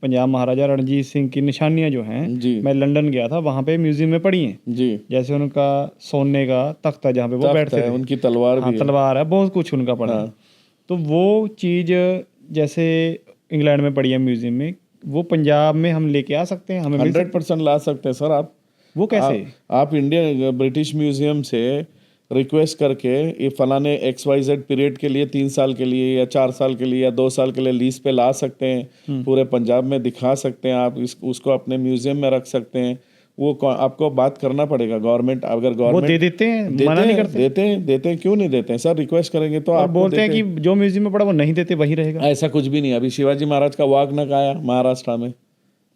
पंजाब महाराजा रणजीत सिंह की निशानियां जो हैं, मैं लंदन गया था, वहाँ पे म्यूजियम में पड़ी हैं जी। जैसे उनका सोने का तख्त है जहाँ पे वो बैठते थे, उनकी तलवार भी तलवार है, बहुत कुछ उनका पड़ा है। तो वो चीज़ जैसे इंग्लैंड में पड़ी है म्यूजियम में, वो पंजाब में हम लेके आ सकते हैं? हमें 100% ला सकते हैं सर। आप वो कैसे? आप इंडियन ब्रिटिश म्यूजियम से रिक्वेस्ट करके ये फलाने XYZ पीरियड के लिए 3 साल के लिए या 4 साल के लिए या 2 साल के लिए लीज पे ला सकते हैं, पूरे पंजाब में दिखा सकते हैं, आप उसको अपने म्यूजियम में रख सकते हैं। वो आपको बात करना पड़ेगा गवर्नमेंट, अगर गवर्नमेंट दे देते हैं, मना नहीं करते? देते हैं, क्यों नहीं देते हैं सर? रिक्वेस्ट करेंगे तो आप बोलते हैं कि जो म्यूजियम में पड़ा वो नहीं देते, वही रहेगा। ऐसा कुछ भी नहीं। अभी शिवाजी महाराज का वाघनख आया महाराष्ट्र में,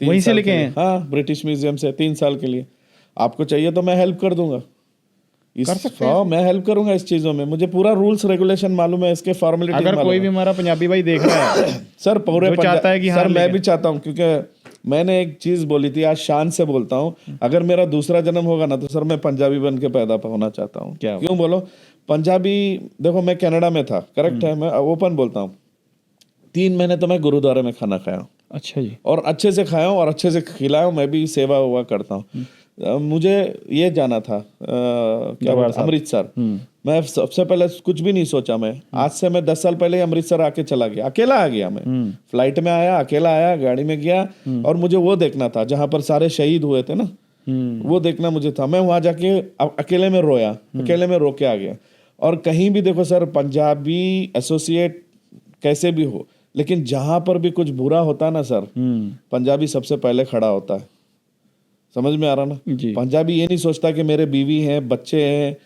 वहीं से लेके आए। हाँ, ब्रिटिश म्यूजियम से 3 साल के लिए। आपको चाहिए तो मैं हेल्प कर दूंगा, मैं हेल्प करूंगा इस चीजों में। मुझे पूरा रूल्स रेगुलेशन मालूम है, इसके फॉर्मेलिटी। अगर कोई भी हमारा पंजाबी भाई देख रहा है सर पूरे चाहता है कि सर मैं भी चाहता हूँ, क्योंकि मैंने एक चीज बोली थी, आज शान से बोलता हूँ, अगर मेरा दूसरा जन्म होगा ना तो सर मैं पंजाबी बन के पैदा होना चाहता हूँ। क्यों बोलो? पंजाबी, देखो मैं कनाडा में था, करेक्ट है, मैं ओपन बोलता हूँ, 3 महीने तो मैं गुरुद्वारे में खाना खाया हूँ। अच्छा जी। और अच्छे से खाया हूँ और अच्छे से खिलाया हूँ, मैं भी सेवा हुआ करता हूँ। मुझे ये जाना था क्या अमृतसर। मैं सबसे पहले कुछ भी नहीं सोचा, मैं आज से मैं 10 साल पहले अमृतसर आके चला गया, अकेला आ गया मैं। फ्लाइट में आया, अकेला आया, गाड़ी में गया, और मुझे वो देखना था जहाँ पर सारे शहीद हुए थे ना, वो देखना मुझे था। मैं वहाँ जाके अकेले में रोया, अकेले में रो के आ गया। और कहीं भी देखो सर, पंजाबी एसोसिएट कैसे भी हो, लेकिन जहाँ पर भी कुछ बुरा होता ना सर, पंजाबी सबसे पहले खड़ा होता है। समझ में आ रहा ना? पंजाबी ये नहीं सोचता कि मेरे बीवी हैं, बच्चे हैं,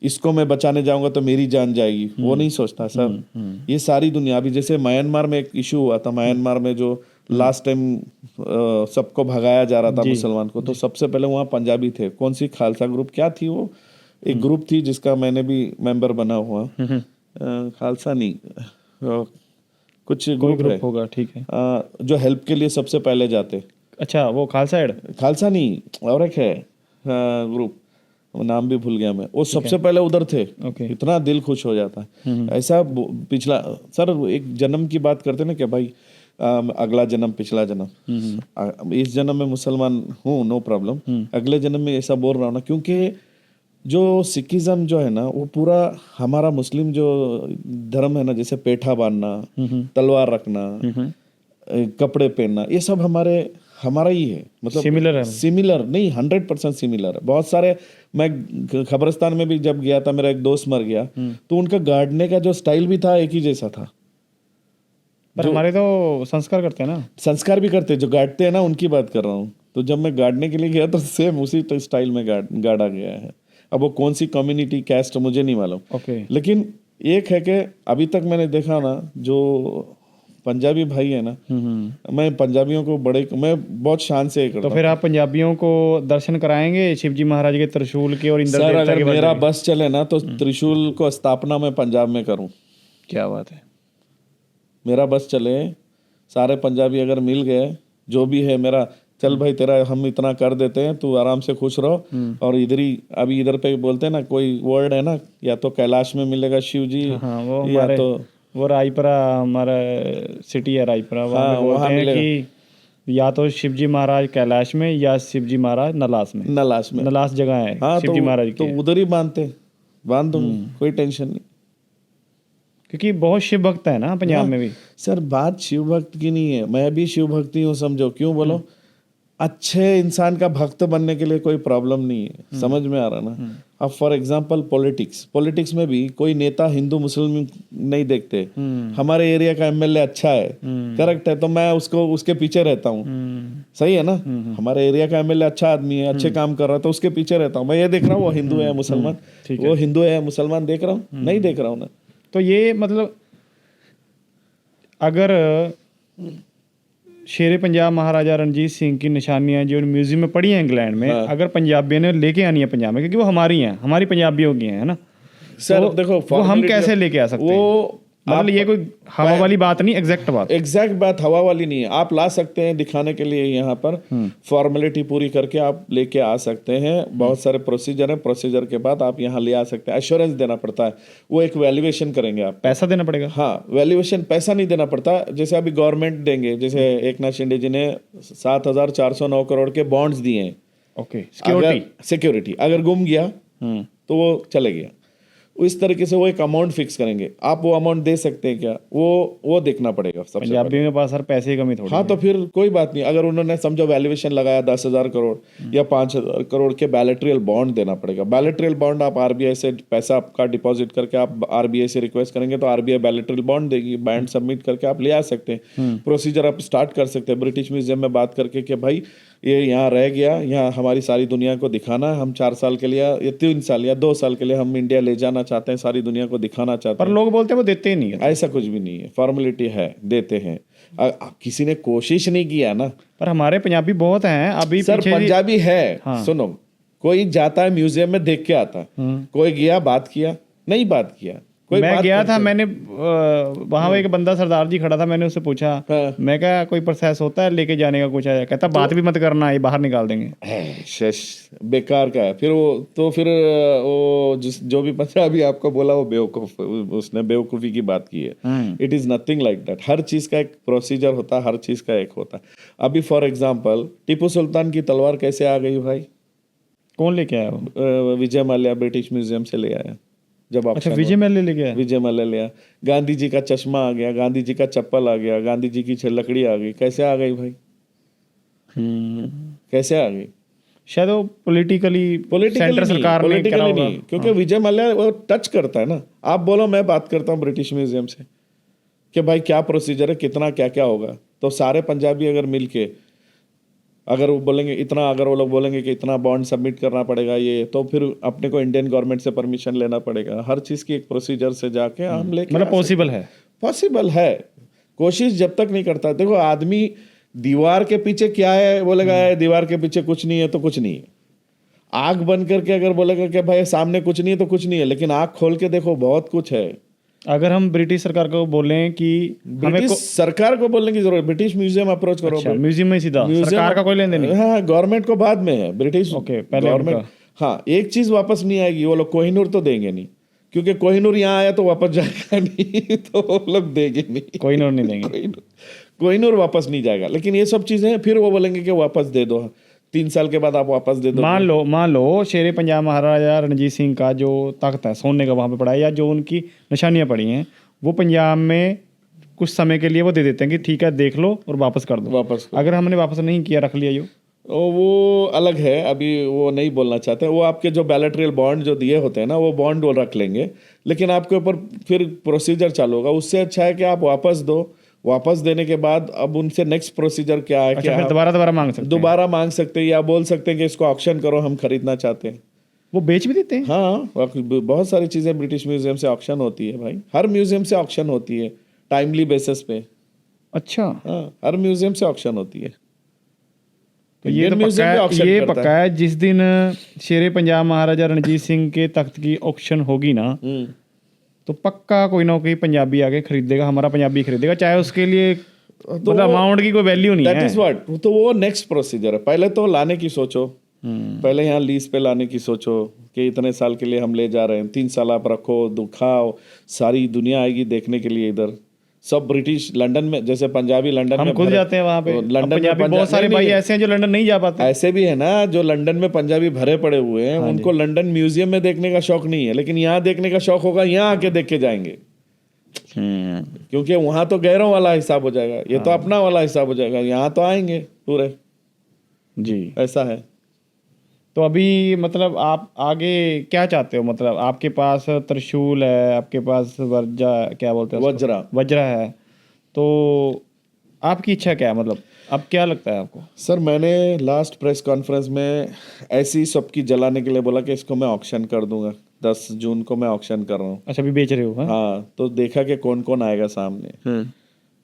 इसको मैं बचाने जाऊंगा तो मेरी जान जाएगी, वो नहीं सोचता सर। ये सारी दुनिया, अभी जैसे म्यांमार में एक इशू हुआ था, म्यांमार में जो लास्ट टाइम सबको भगाया जा रहा था मुसलमान को, तो सबसे पहले वहाँ पंजाबी थे। कौन सी खालसा ग्रुप क्या थी वो, एक ग्रुप थी जिसका मैंने भी मेंबर बना हुआ, खालसा नहीं, कुछ ग्रुप होगा, ठीक है। जो हेल्प के लिए सबसे पहले जाते। अच्छा, वो खालसा एड? खालसा नहीं, और एक है ग्रुप, नाम भी भूल गया मैं, वो सबसे पहले उधर थे। इतना दिल खुश हो जाता है। ऐसा पिछला सर एक जन्म की बात करते ना कि भाई अगला जन्म पिछला जन्म, इस जन्म में मुसलमान हूँ नो प्रॉब्लम, अगले जन्म में ऐसा बोल रहा हूँ ना, क्योंकि जो सिखिज्म जो है ना वो पूरा हमारा मुस्लिम जो धर्म है ना, जैसे पेठा बांधना, तलवार रखना, कपड़े पहनना, ये सब हमारा ही है, मतलब सिमिलर नहीं 100% सिमिलर है। बहुत सारे, मैं खबरस्तान में भी जब गया था, मेरा एक दोस्त मर गया, तो उनका गाड़ने का जो स्टाइल भी था एक ही जैसा था। पर हमारे तो संस्कार करते हैं ना, संस्कार भी करते हैं, जो गाड़ते हैं ना उनकी बात कर रहा हूँ। तो जब मैं गाड़ने के लिए गया तो सेम उसी स्टाइल में गाड़ा गया है। अब वो कौन सी कम्युनिटी कैस्ट मुझे नहीं मालूम, लेकिन एक है कि अभी तक मैंने देखा ना, जो पंजाबी भाई है ना, मैं पंजाबियों को मैं बहुत शान से करता हूं। तो फिर आप पंजाबियों को दर्शन कराएंगे शिवजी महाराज के त्रिशूल के और इंद्र देवता के? अगर मेरा बस चले ना तो त्रिशूल को स्थापना मैं पंजाब में करूं। क्या बात है। मेरा बस चले, सारे पंजाबी अगर मिल गए, जो भी है मेरा, चल भाई तेरा हम इतना कर देते हैं, तू आराम से खुश रहो। और इधर ही अभी इधर पे बोलते हैं ना, कोई वर्ड है ना, या तो कैलाश में मिलेगा शिव जी, या तो वो रायपुरा, हमारा सिटी है रायपुरा, वहाँ बोलते हैं कि या तो शिवजी महाराज कैलाश में या शिवजी महाराज नलास में। नलास जगह है शिवजी महाराज की, तो उधर ही बांध दो, कोई टेंशन नहीं। क्योंकि बहुत शिव भक्त है ना पंजाब में भी। सर बात शिव भक्त की नहीं है, मैं भी शिव भक्ति हूँ, समझो। क्यों बोलो, अच्छे इंसान का भक्त बनने के लिए कोई प्रॉब्लम नहीं है, समझ में आ रहा ना। अब फॉर एग्जांपल पॉलिटिक्स में भी कोई नेता हिंदू मुस्लिम नहीं देखते। हमारे एरिया का एमएलए अच्छा है, करेक्ट है, तो मैं उसके पीछे रहता हूँ, सही है ना। हमारे एरिया का एमएलए अच्छा आदमी है, अच्छे काम कर रहा है, तो उसके पीछे रहता हूँ। मैं ये देख रहा हूँ वो हिंदू है मुसलमान, वो हिंदू है मुसलमान देख रहा हूँ, नहीं देख रहा हूँ ना। तो ये मतलब अगर शेरे पंजाब महाराजा रणजीत सिंह की निशानियां जो म्यूजियम में पड़ी हैं इंग्लैंड में, अगर पंजाबियों ने लेके आनी है पंजाब में, क्योंकि वो हमारी हैं, हमारी पंजाबियों की हैं, है ना सर। देखो वो हम कैसे लेके आ सकते हैं? मतलब ये कोई हवा वाली बात नहीं, एग्जैक्ट बात हवा वाली नहीं है। आप ला सकते हैं दिखाने के लिए, यहाँ पर फॉर्मेलिटी पूरी करके आप लेके आ सकते हैं। बहुत सारे प्रोसीजर है, प्रोसीजर के बाद आप यहाँ ले आ सकते हैं। एश्योरेंस देना पड़ता है, वो एक वैल्यूएशन करेंगे, आप पैसा देना पड़ेगा। हाँ, वैल्यूएशन पैसा नहीं देना पड़ता। जैसे अभी गवर्नमेंट देंगे, जैसे एकनाथ शिंदे जी ने 7,409 करोड़ के बॉन्ड्स दिए हैं। ओके, सिक्योरिटी अगर गुम गया तो वो चले गया। इस तरीके से वो एक अमाउंट फिक्स करेंगे। आप वो अमाउंट दे सकते हैं क्या, वो देखना पड़ेगा सबसे। पंजाबियों के पास सर पैसे की कमी थोड़ी। हाँ, तो फिर कोई बात नहीं। अगर उन्होंने समझो वैल्यूएशन लगाया 10,000 करोड़ या 5,000 करोड़ के, बैलेट्रियल बॉन्ड देना पड़ेगा। बैलेट्रियल बॉन्ड आप आरबीआई से पैसा आपका डिपॉजिट करके आप आरबीआई से रिक्वेस्ट करेंगे तो आरबीआई बैलेट्रियल बॉन्ड देगी। बॉन्ड सबमिट करके आप ले आ सकते हैं। प्रोसीजर आप स्टार्ट कर सकते हैं ब्रिटिश म्यूजियम में बात करके कि भाई ये यहाँ रह गया, यहाँ हमारी सारी दुनिया को दिखाना है। हम 4 साल के लिए या 3 साल या 2 साल के लिए हम इंडिया ले जाना चाहते हैं, सारी दुनिया को दिखाना चाहते हैं। पर लोग बोलते हैं वो देते ही नहीं है। ऐसा कुछ भी नहीं है, फॉर्मेलिटी है, देते हैं। किसी ने कोशिश नहीं किया ना। पर हमारे पंजाबी बहुत हैं अभी। सर पंजाबी है, सुनो, कोई जाता है म्यूजियम में देख के आता है, कोई गया बात किया नहीं, बात किया मैं गया था, मैंने वहाँ एक बंदा सरदार जी खड़ा था, मैंने उससे पूछा, मैं क्या कोई प्रोसेस होता है लेके जाने का? कुछ है? कहता बात भी मत करना, ये बाहर निकाल देंगे। बेकार का है। फिर वो जो भी पंजाबी आपको बोला वो बेवकूफ, उसने बेवकूफ़ी की बात की है। It is nothing like that. हर चीज़ का एक प्रोसीजर होता है, हर चीज़ का एक होता है। अभी फॉर एग्जाम्पल टीपू सुल्तान की तलवार कैसे आ गई भाई? कौन लेके आया? विजय माल्या ब्रिटिश म्यूजियम से ले आया। जब आप विजय माल्या ले गया? विजय माल्या ले आया। गांधी जी का चश्मा आ गया, गांधी जी का चप्पल आ गया, गांधी जी की लकड़ी आ गई। कैसे आ गई भाई? कैसे आ गई? शायद वो पॉलिटिकली सेंटर सरकार ने करा होगा। नहीं, क्योंकि विजय माल्या वो टच करता है ना। आप बोलो, मैं बात करता हूँ ब्रिटिश म्यूजियम से कि भाई क्या प्रोसीजर है, कितना क्या क्या होगा, तो सारे पंजाबी अगर मिलके अगर वो बोलेंगे इतना, अगर वो लोग बोलेंगे कि इतना बॉन्ड सबमिट करना पड़ेगा ये, तो फिर अपने को इंडियन गवर्नमेंट से परमिशन लेना पड़ेगा। हर चीज़ की एक प्रोसीजर से जाके हम लेके मतलब पॉसिबल है। पॉसिबल है, कोशिश जब तक नहीं करता। देखो आदमी दीवार के पीछे क्या है बोलेगा, है दीवार के पीछे कुछ नहीं है तो कुछ नहीं है। आंख बंद करके अगर बोलेगा कि भाई सामने कुछ नहीं है तो कुछ नहीं है, लेकिन आंख खोल के देखो बहुत कुछ है। अगर हम ब्रिटिश सरकार को बोलें कि हमें ब्रिटिश सरकार को बोलने की जरूरत, ब्रिटिश म्यूजियम अप्रोच करो। अच्छा, म्यूजियम में सीधा, सरकार का कोई लेन देन नहीं। हाँ, गवर्नमेंट को बाद में है, ब्रिटिश ओके, पहले गवर्नमेंट। हाँ, एक चीज वापस नहीं आएगी, वो लोग कोहिनूर तो देंगे नहीं, क्योंकि कोहिनूर यहाँ आया तो वापस जाएगा नहीं तो वो लोग देंगे नहीं, कोहिनूर नहीं देंगे, कोहिनूर वापस नहीं जाएगा। लेकिन ये सब चीजें फिर वो बोलेंगे कि वापस दे दो, 3 साल के बाद आप वापस दे दो। मान लो शेरे पंजाब महाराजा रणजीत सिंह का जो तख्त है सोने का वहाँ पे पड़ा है, या जो उनकी निशानियाँ पड़ी हैं, वो पंजाब में कुछ समय के लिए वो दे देते हैं कि ठीक है देख लो और वापस कर दो। वापस अगर हमने वापस नहीं किया, रख लिया वो अलग है, अभी वो नहीं बोलना चाहते। वो आपके जो बैलेट्रियल बॉन्ड जो दिए होते हैं ना, वो बॉन्ड वो रख लेंगे, लेकिन आपके ऊपर फिर प्रोसीजर चालू होगा। उससे अच्छा है कि आप वापस दो, वापस देने के बाद अब उनसे नेक्स्ट प्रोसीजर क्या है, अच्छा, दोबारा मांग सकते हैं, दोबारा मांग सकते हैं, या बोल सकते हैं कि इसको ऑक्शन करो, हम खरीदना चाहते हैं। वो बेच भी देते हैं। हाँ, बहुत सारी चीजें ब्रिटिश म्यूजियम से ऑक्शन होती है भाई, हर म्यूजियम से ऑक्शन होती है टाइमली बेसिस पे। अच्छा, हाँ, हर म्यूजियम से ऑक्शन होती है। तो ये तो पक्का है जिस दिन शेरे पंजाब महाराजा रणजीत सिंह के तख्त की ऑक्शन होगी ना, तो पक्का कोई ना कोई पंजाबी आके खरीदेगा, हमारा पंजाबी खरीदेगा, चाहे उसके लिए तो अमाउंट की कोई वैल्यू नहीं है। दैट इज व्हाट, तो वो नेक्स्ट प्रोसीजर है। पहले तो लाने की सोचो, पहले यहाँ लीज पे लाने की सोचो कि इतने साल के लिए हम ले जा रहे हैं, 3 साल आप रखो, दुखाओ, सारी दुनिया आएगी देखने के लिए। इधर सब ब्रिटिश लंदन में, जैसे पंजाबी लंदन में खुद जाते हैं वहाँ पे, लंदन में बहुत सारे भाई ऐसे हैं जो लंदन नहीं जा पाते। ऐसे भी है ना जो लंदन में पंजाबी भरे पड़े हुए हैं, उनको लंदन म्यूजियम में देखने का शौक नहीं है, लेकिन यहाँ देखने का शौक होगा, यहाँ आके देख के जाएंगे। क्योंकि वहां तो गैरों वाला हिसाब हो जाएगा, ये तो अपना वाला हिसाब हो जाएगा, यहाँ तो आएंगे पूरे जी, ऐसा है। तो अभी मतलब आप आगे क्या चाहते हो? मतलब आपके पास त्रिशूल है, आपके पास क्या बोलते हैं, वज्रा है, तो आपकी इच्छा क्या है? मतलब अब क्या लगता है आपको? सर, मैंने लास्ट प्रेस कॉन्फ्रेंस में ऐसी सबकी जलाने के लिए बोला कि इसको मैं ऑक्शन कर दूंगा, 10 जून को मैं ऑक्शन कर रहा हूँ। अच्छा, अभी बेच रहे हो? हाँ, तो देखा कि कौन कौन आएगा सामने।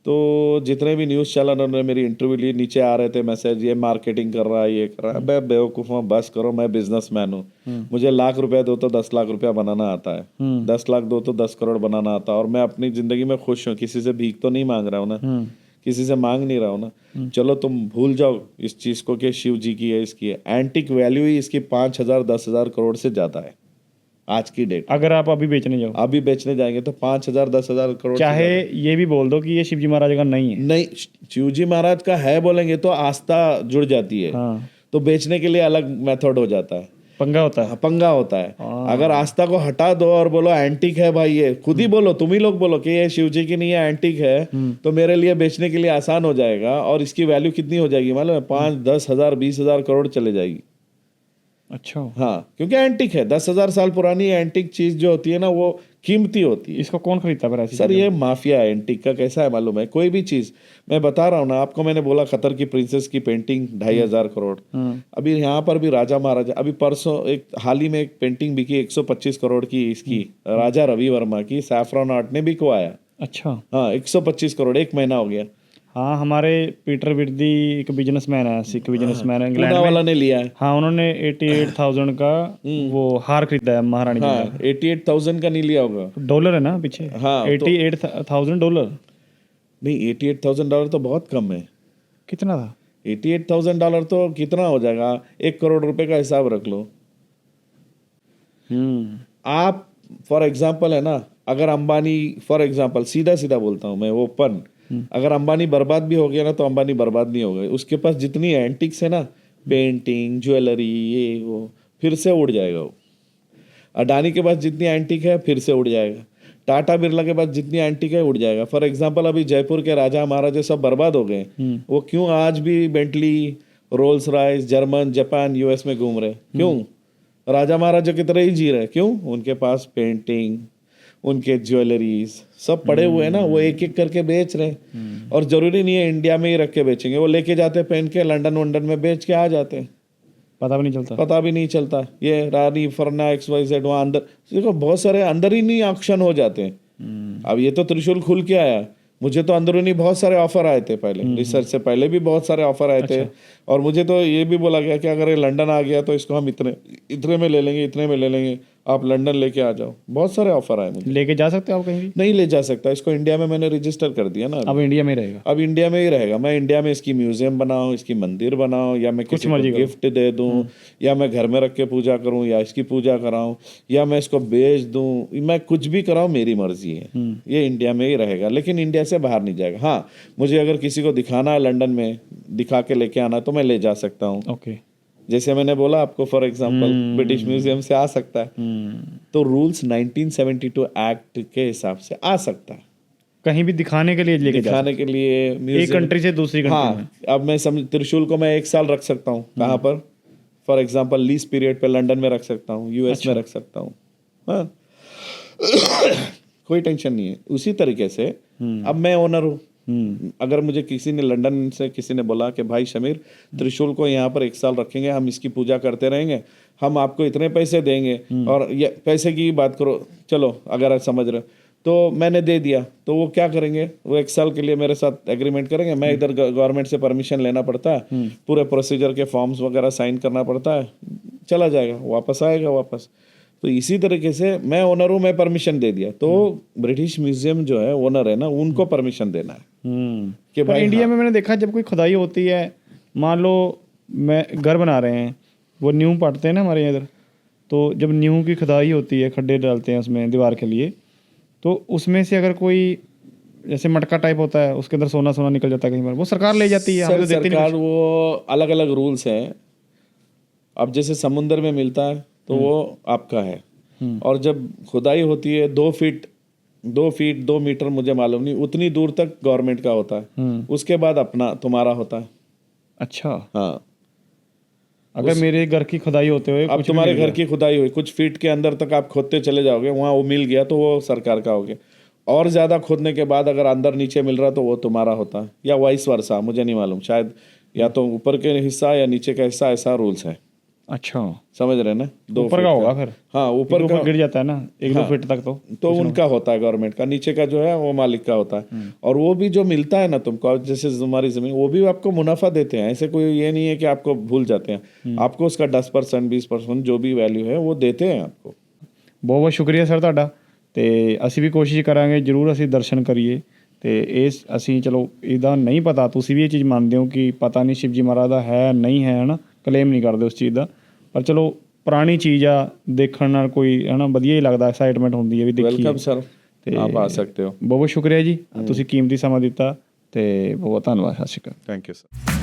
तो जितने भी न्यूज़ चैनल ने मेरी इंटरव्यू ली, नीचे आ रहे थे मैसेज, ये मार्केटिंग कर रहा है, ये कर रहा है। मैं बेवकूफ़ हूँ, बस करो, मैं बिजनेसमैन हूँ, मुझे लाख रुपया दो तो 10 लाख रुपया बनाना आता है, 10 लाख दो तो 10 करोड़ बनाना आता है, और मैं अपनी ज़िंदगी में खुश हूँ, किसी से भीख तो नहीं मांग रहा हूँ ना, किसी से मांग नहीं रहा हूँ ना। चलो तुम भूल जाओ इस चीज़ को कि शिव जी की है, इसकी है। एंटिक वैल्यू ही इसकी 5,000 10,000 करोड़ से ज़्यादा है आज की डेट। अगर आप अभी बेचने जाओ, अभी बेचने जाएंगे तो 5,000 10,000 करोड़। चाहे ये भी बोल दो कि ये शिवजी महाराज का नहीं है, नहीं, शिवजी महाराज का है बोलेंगे तो आस्था जुड़ जाती है। तो बेचने के लिए अलग मेथड हो जाता है, पंगा होता है, पंगा होता है। अगर आस्था को हटा दो और बोलो एंटिक है भाई, ये खुद ही बोलो, तुम ही लोग बोलो कि ये शिव जी की नहीं है, एंटिक है, तो मेरे लिए बेचने के लिए आसान हो जाएगा। और इसकी वैल्यू कितनी हो जाएगी मालूम है? 5-10,000 20,000 करोड़ चले जाएगी। अच्छा, हाँ, क्योंकि एंटिक है, 10,000 साल पुरानी एंटिक चीज जो होती है ना, वो कीमती होती है। इसको कौन खरीदता है सर? ये माफिया है एंटिक का। कैसा है मालूम है? कोई भी चीज, मैं बता रहा हूँ ना आपको, मैंने बोला कतर की प्रिंसेस की पेंटिंग 2,500 करोड़। अभी यहाँ पर भी राजा महाराजा, अभी परसों एक हाल ही में एक पेंटिंग बिकी 125 करोड़ की, इसकी राजा रवि वर्मा की, सैफरॉन आर्ट ने बिकवाया। अच्छा, हाँ, 125 करोड़, 1 महीना हो गया। हाँ, हमारे पीटर विर्दी एक बिजनेसमैन है, सिख बिजनेसमैन है, इंग्लैंड वाला ने लिया है। हाँ, उन्होंने 88,000 का वो हार खरीदा है महारानी जी का। 88,000 का नहीं लिया होगा, डॉलर है ना पीछे। हाँ, 88,000 डॉलर नहीं, $88,000 तो बहुत कम है। कितना था? $88,000 तो कितना हो जाएगा? 1 करोड़ रुपए का हिसाब रख लो। आप फॉर एग्जाम्पल है ना, अगर अंबानी, फॉर एग्जाम्पल सीधा सीधा बोलता हूँ मैं, ओपन, अगर अंबानी बर्बाद भी हो गया ना, तो अंबानी बर्बाद नहीं हो गए। उसके पास जितनी एंटिक्स है ना, पेंटिंग, ज्वेलरी, ये वो, फिर से उड़ जाएगा वो। अडानी के पास जितनी एंटिक है फिर से उड़ जाएगा। टाटा बिरला के पास जितनी एंटिक है उड़ जाएगा। फॉर एग्जाम्पल अभी जयपुर के राजा महाराजे सब बर्बाद हो गए, वो क्यों आज भी Bentley, Rolls Royce, German, Japan, US में घूम रहे? क्यों? राजा महाराजा की तरह ही जी रहे। क्यों? उनके पास पेंटिंग, उनके ज्वेलरीज सब पड़े हुए हैं ना, वो एक एक करके बेच रहे हैं। और जरूरी नहीं है इंडिया में ही रख के बेचेंगे, वो लेके जाते हैं पहन के लंदन वंडन में बेच के आ जाते हैं, पता भी नहीं चलता। पता भी नहीं चलता। ये रानी फरना XYZ वहाँ अंदर देखो बहुत सारे अंदर ही नहीं ऑक्शन हो जाते हैं। अब ये तो त्रिशूल खुल के आया, मुझे तो अंदरूनी बहुत सारे ऑफर आए थे पहले, रिसर्च से पहले भी बहुत सारे ऑफर आए थे। और मुझे तो ये भी बोला गया कि अगर ये लंदन आ गया तो इसको हम इतने में ले लेंगे, इतने में ले लेंगे, आप लंदन लेके आ जाओ। बहुत सारे ऑफर आए मुझे। लेके जा सकते हो आप कहीं भी? नहीं ले जा सकता, इसको इंडिया में मैंने रजिस्टर कर दिया ना। अब इंडिया में रहेगा। अब इंडिया में ही रहेगा। मैं इंडिया में इसकी म्यूजियम बनाऊं, इसकी मंदिर बनाऊं, या मैं किसी को गिफ्ट दे दूं, या मैं घर में रख के पूजा करूं, या इसकी पूजा कराऊं, या मैं इसको बेच दूं, मैं कुछ भी कराऊं, मेरी मर्जी है। ये इंडिया में ही रहेगा, लेकिन इंडिया से बाहर नहीं जाएगा। हाँ, मुझे अगर किसी को दिखाना है लंदन में, दिखा के लेके आना तो मैं ले जा सकता हूँ। ओके। जैसे मैंने बोला आपको, फॉर एग्जांपल ब्रिटिश म्यूजियम से आ सकता है, तो रूल्स 1972 एक्ट के हिसाब से आ सकता है। कहीं भी दिखाने के लिए लेके दिखाने के लिए एक कंट्री से दूसरी कंट्री में। हाँ, अब मैं समझ त्रिशूल को मैं 1 साल रख सकता हूँ। कहाँ पर? फॉर एग्जांपल लीज पीरियड पे लंदन में रख सकता हूँ, US में रख सकता हूँ। हाँ कोई टेंशन नहीं है। उसी तरीके से अब मैं ओनर हूँ। अगर मुझे किसी ने लंदन से किसी ने बोला कि भाई शमीर, त्रिशूल को यहाँ पर 1 साल रखेंगे, हम इसकी पूजा करते रहेंगे, हम आपको इतने पैसे देंगे, और ये पैसे की बात करो, चलो अगर आप समझ रहे हो, तो मैंने दे दिया, तो वो क्या करेंगे, वो 1 साल के लिए मेरे साथ एग्रीमेंट करेंगे। मैं इधर गवर्नमेंट से परमिशन लेना पड़ता है, पूरे प्रोसीजर के फॉर्म्स वगैरह साइन करना पड़ता है, चला जाएगा, वापस आएगा वापस। तो इसी तरीके से मैं ओनर हूँ, मैं परमिशन दे दिया, तो ब्रिटिश म्यूजियम जो है ओनर है ना, उनको परमिशन देना है कि पर इंडिया में मैंने देखा जब कोई खुदाई होती है, मान लो मैं घर बना रहे हैं, वो नींव पाटते हैं ना हमारे इधर, तो जब नींव की खुदाई होती है, खड्डे डालते हैं उसमें दीवार के लिए, तो उसमें से अगर कोई जैसे मटका टाइप होता है, उसके अंदर सोना सोना निकल जाता है कहीं बार, वो सरकार ले जाती है, हम तो देती नहीं। सरकार वो अलग अलग रूल्स हैं। अब जैसे समुंदर में मिलता है तो वो आपका है, और जब खुदाई होती है 2 फीट 2 मीटर, मुझे मालूम नहीं, उतनी दूर तक गवर्नमेंट का होता है, उसके बाद अपना तुम्हारा होता है। अच्छा। हाँ, अगर मेरे घर की खुदाई होते हुए अब तुम्हारे घर की खुदाई हुई, कुछ फीट के अंदर तक आप खोदते चले जाओगे, वहाँ वो मिल गया तो वो सरकार का हो गया। और ज़्यादा खोदने के बाद अगर अंदर नीचे मिल रहा तो वो तुम्हारा होता है, या वाइस वर्सा, मुझे नहीं मालूम, शायद या तो ऊपर के हिस्सा या नीचे का हिस्सा, ऐसा रूल्स है। अच्छा, समझ रहे ना? 2 ऊपर का होगा फिर। हाँ, ऊपर का गिर जाता है ना 1-2 फीट तक, तो उनका होता है गवर्नमेंट का, नीचे का जो है वो मालिक का होता है। और वो भी जो मिलता है ना तुमको, जैसे तुम्हारी जमीन, वो भी आपको मुनाफा देते हैं। ऐसे कोई ये नहीं है कि आपको भूल जाते हैं, आपको उसका 10% 20% जो भी वैल्यू है वो देते हैं आपको। बहुत बहुत शुक्रिया सर ਤੁਹਾਡਾ। ਤੇ ਅਸੀਂ ਵੀ ਕੋਸ਼ਿਸ਼ ਕਰਾਂਗੇ ਜ਼ਰੂਰ ਅਸੀਂ ਦਰਸ਼ਨ ਕਰੀਏ। ਤੇ ਇਸ ਅਸੀਂ ਚਲੋ ਇਹਦਾ ਨਹੀਂ ਪਤਾ, ਤੁਸੀਂ ਵੀ ਇਹ ਚੀਜ਼ ਮੰਨਦੇ ਹੋ ਕਿ ਪਤਾ ਨਹੀਂ ਸ਼ਿਵਜੀ ਮਹਾਰਾਜ ਦਾ ਹੈ ਨਹੀਂ ਹੈ, ਹੈ ਨਾ, ਕਲੇਮ ਨਹੀਂ ਕਰਦੇ ਉਸ ਚੀਜ਼ ਦਾ, ਪਰ ਚਲੋ ਪੁਰਾਣੀ ਚੀਜ਼ ਆ, ਦੇਖਣ ਨਾਲ ਕੋਈ ਹੈ ਨਾ ਵਧੀਆ ਹੀ ਲੱਗਦਾ, ਐਕਸਾਈਟਮੈਂਟ ਹੁੰਦੀ ਹੈ ਵੀ ਦੇਖੀਏ। ਵੈਲਕਮ ਸਰ, ਆਪ ਆ ਸਕਦੇ ਹੋ। ਬਹੁਤ ਬਹੁਤ ਸ਼ੁਕਰੀਆ ਜੀ, ਤੁਸੀਂ ਕੀਮਤੀ ਸਮਾਂ ਦਿੱਤਾ, ਤੇ ਬਹੁਤ ਧੰਨਵਾਦ। ਸਤਿ ਸ਼੍ਰੀ ਅਕਾਲ। Thank you sir.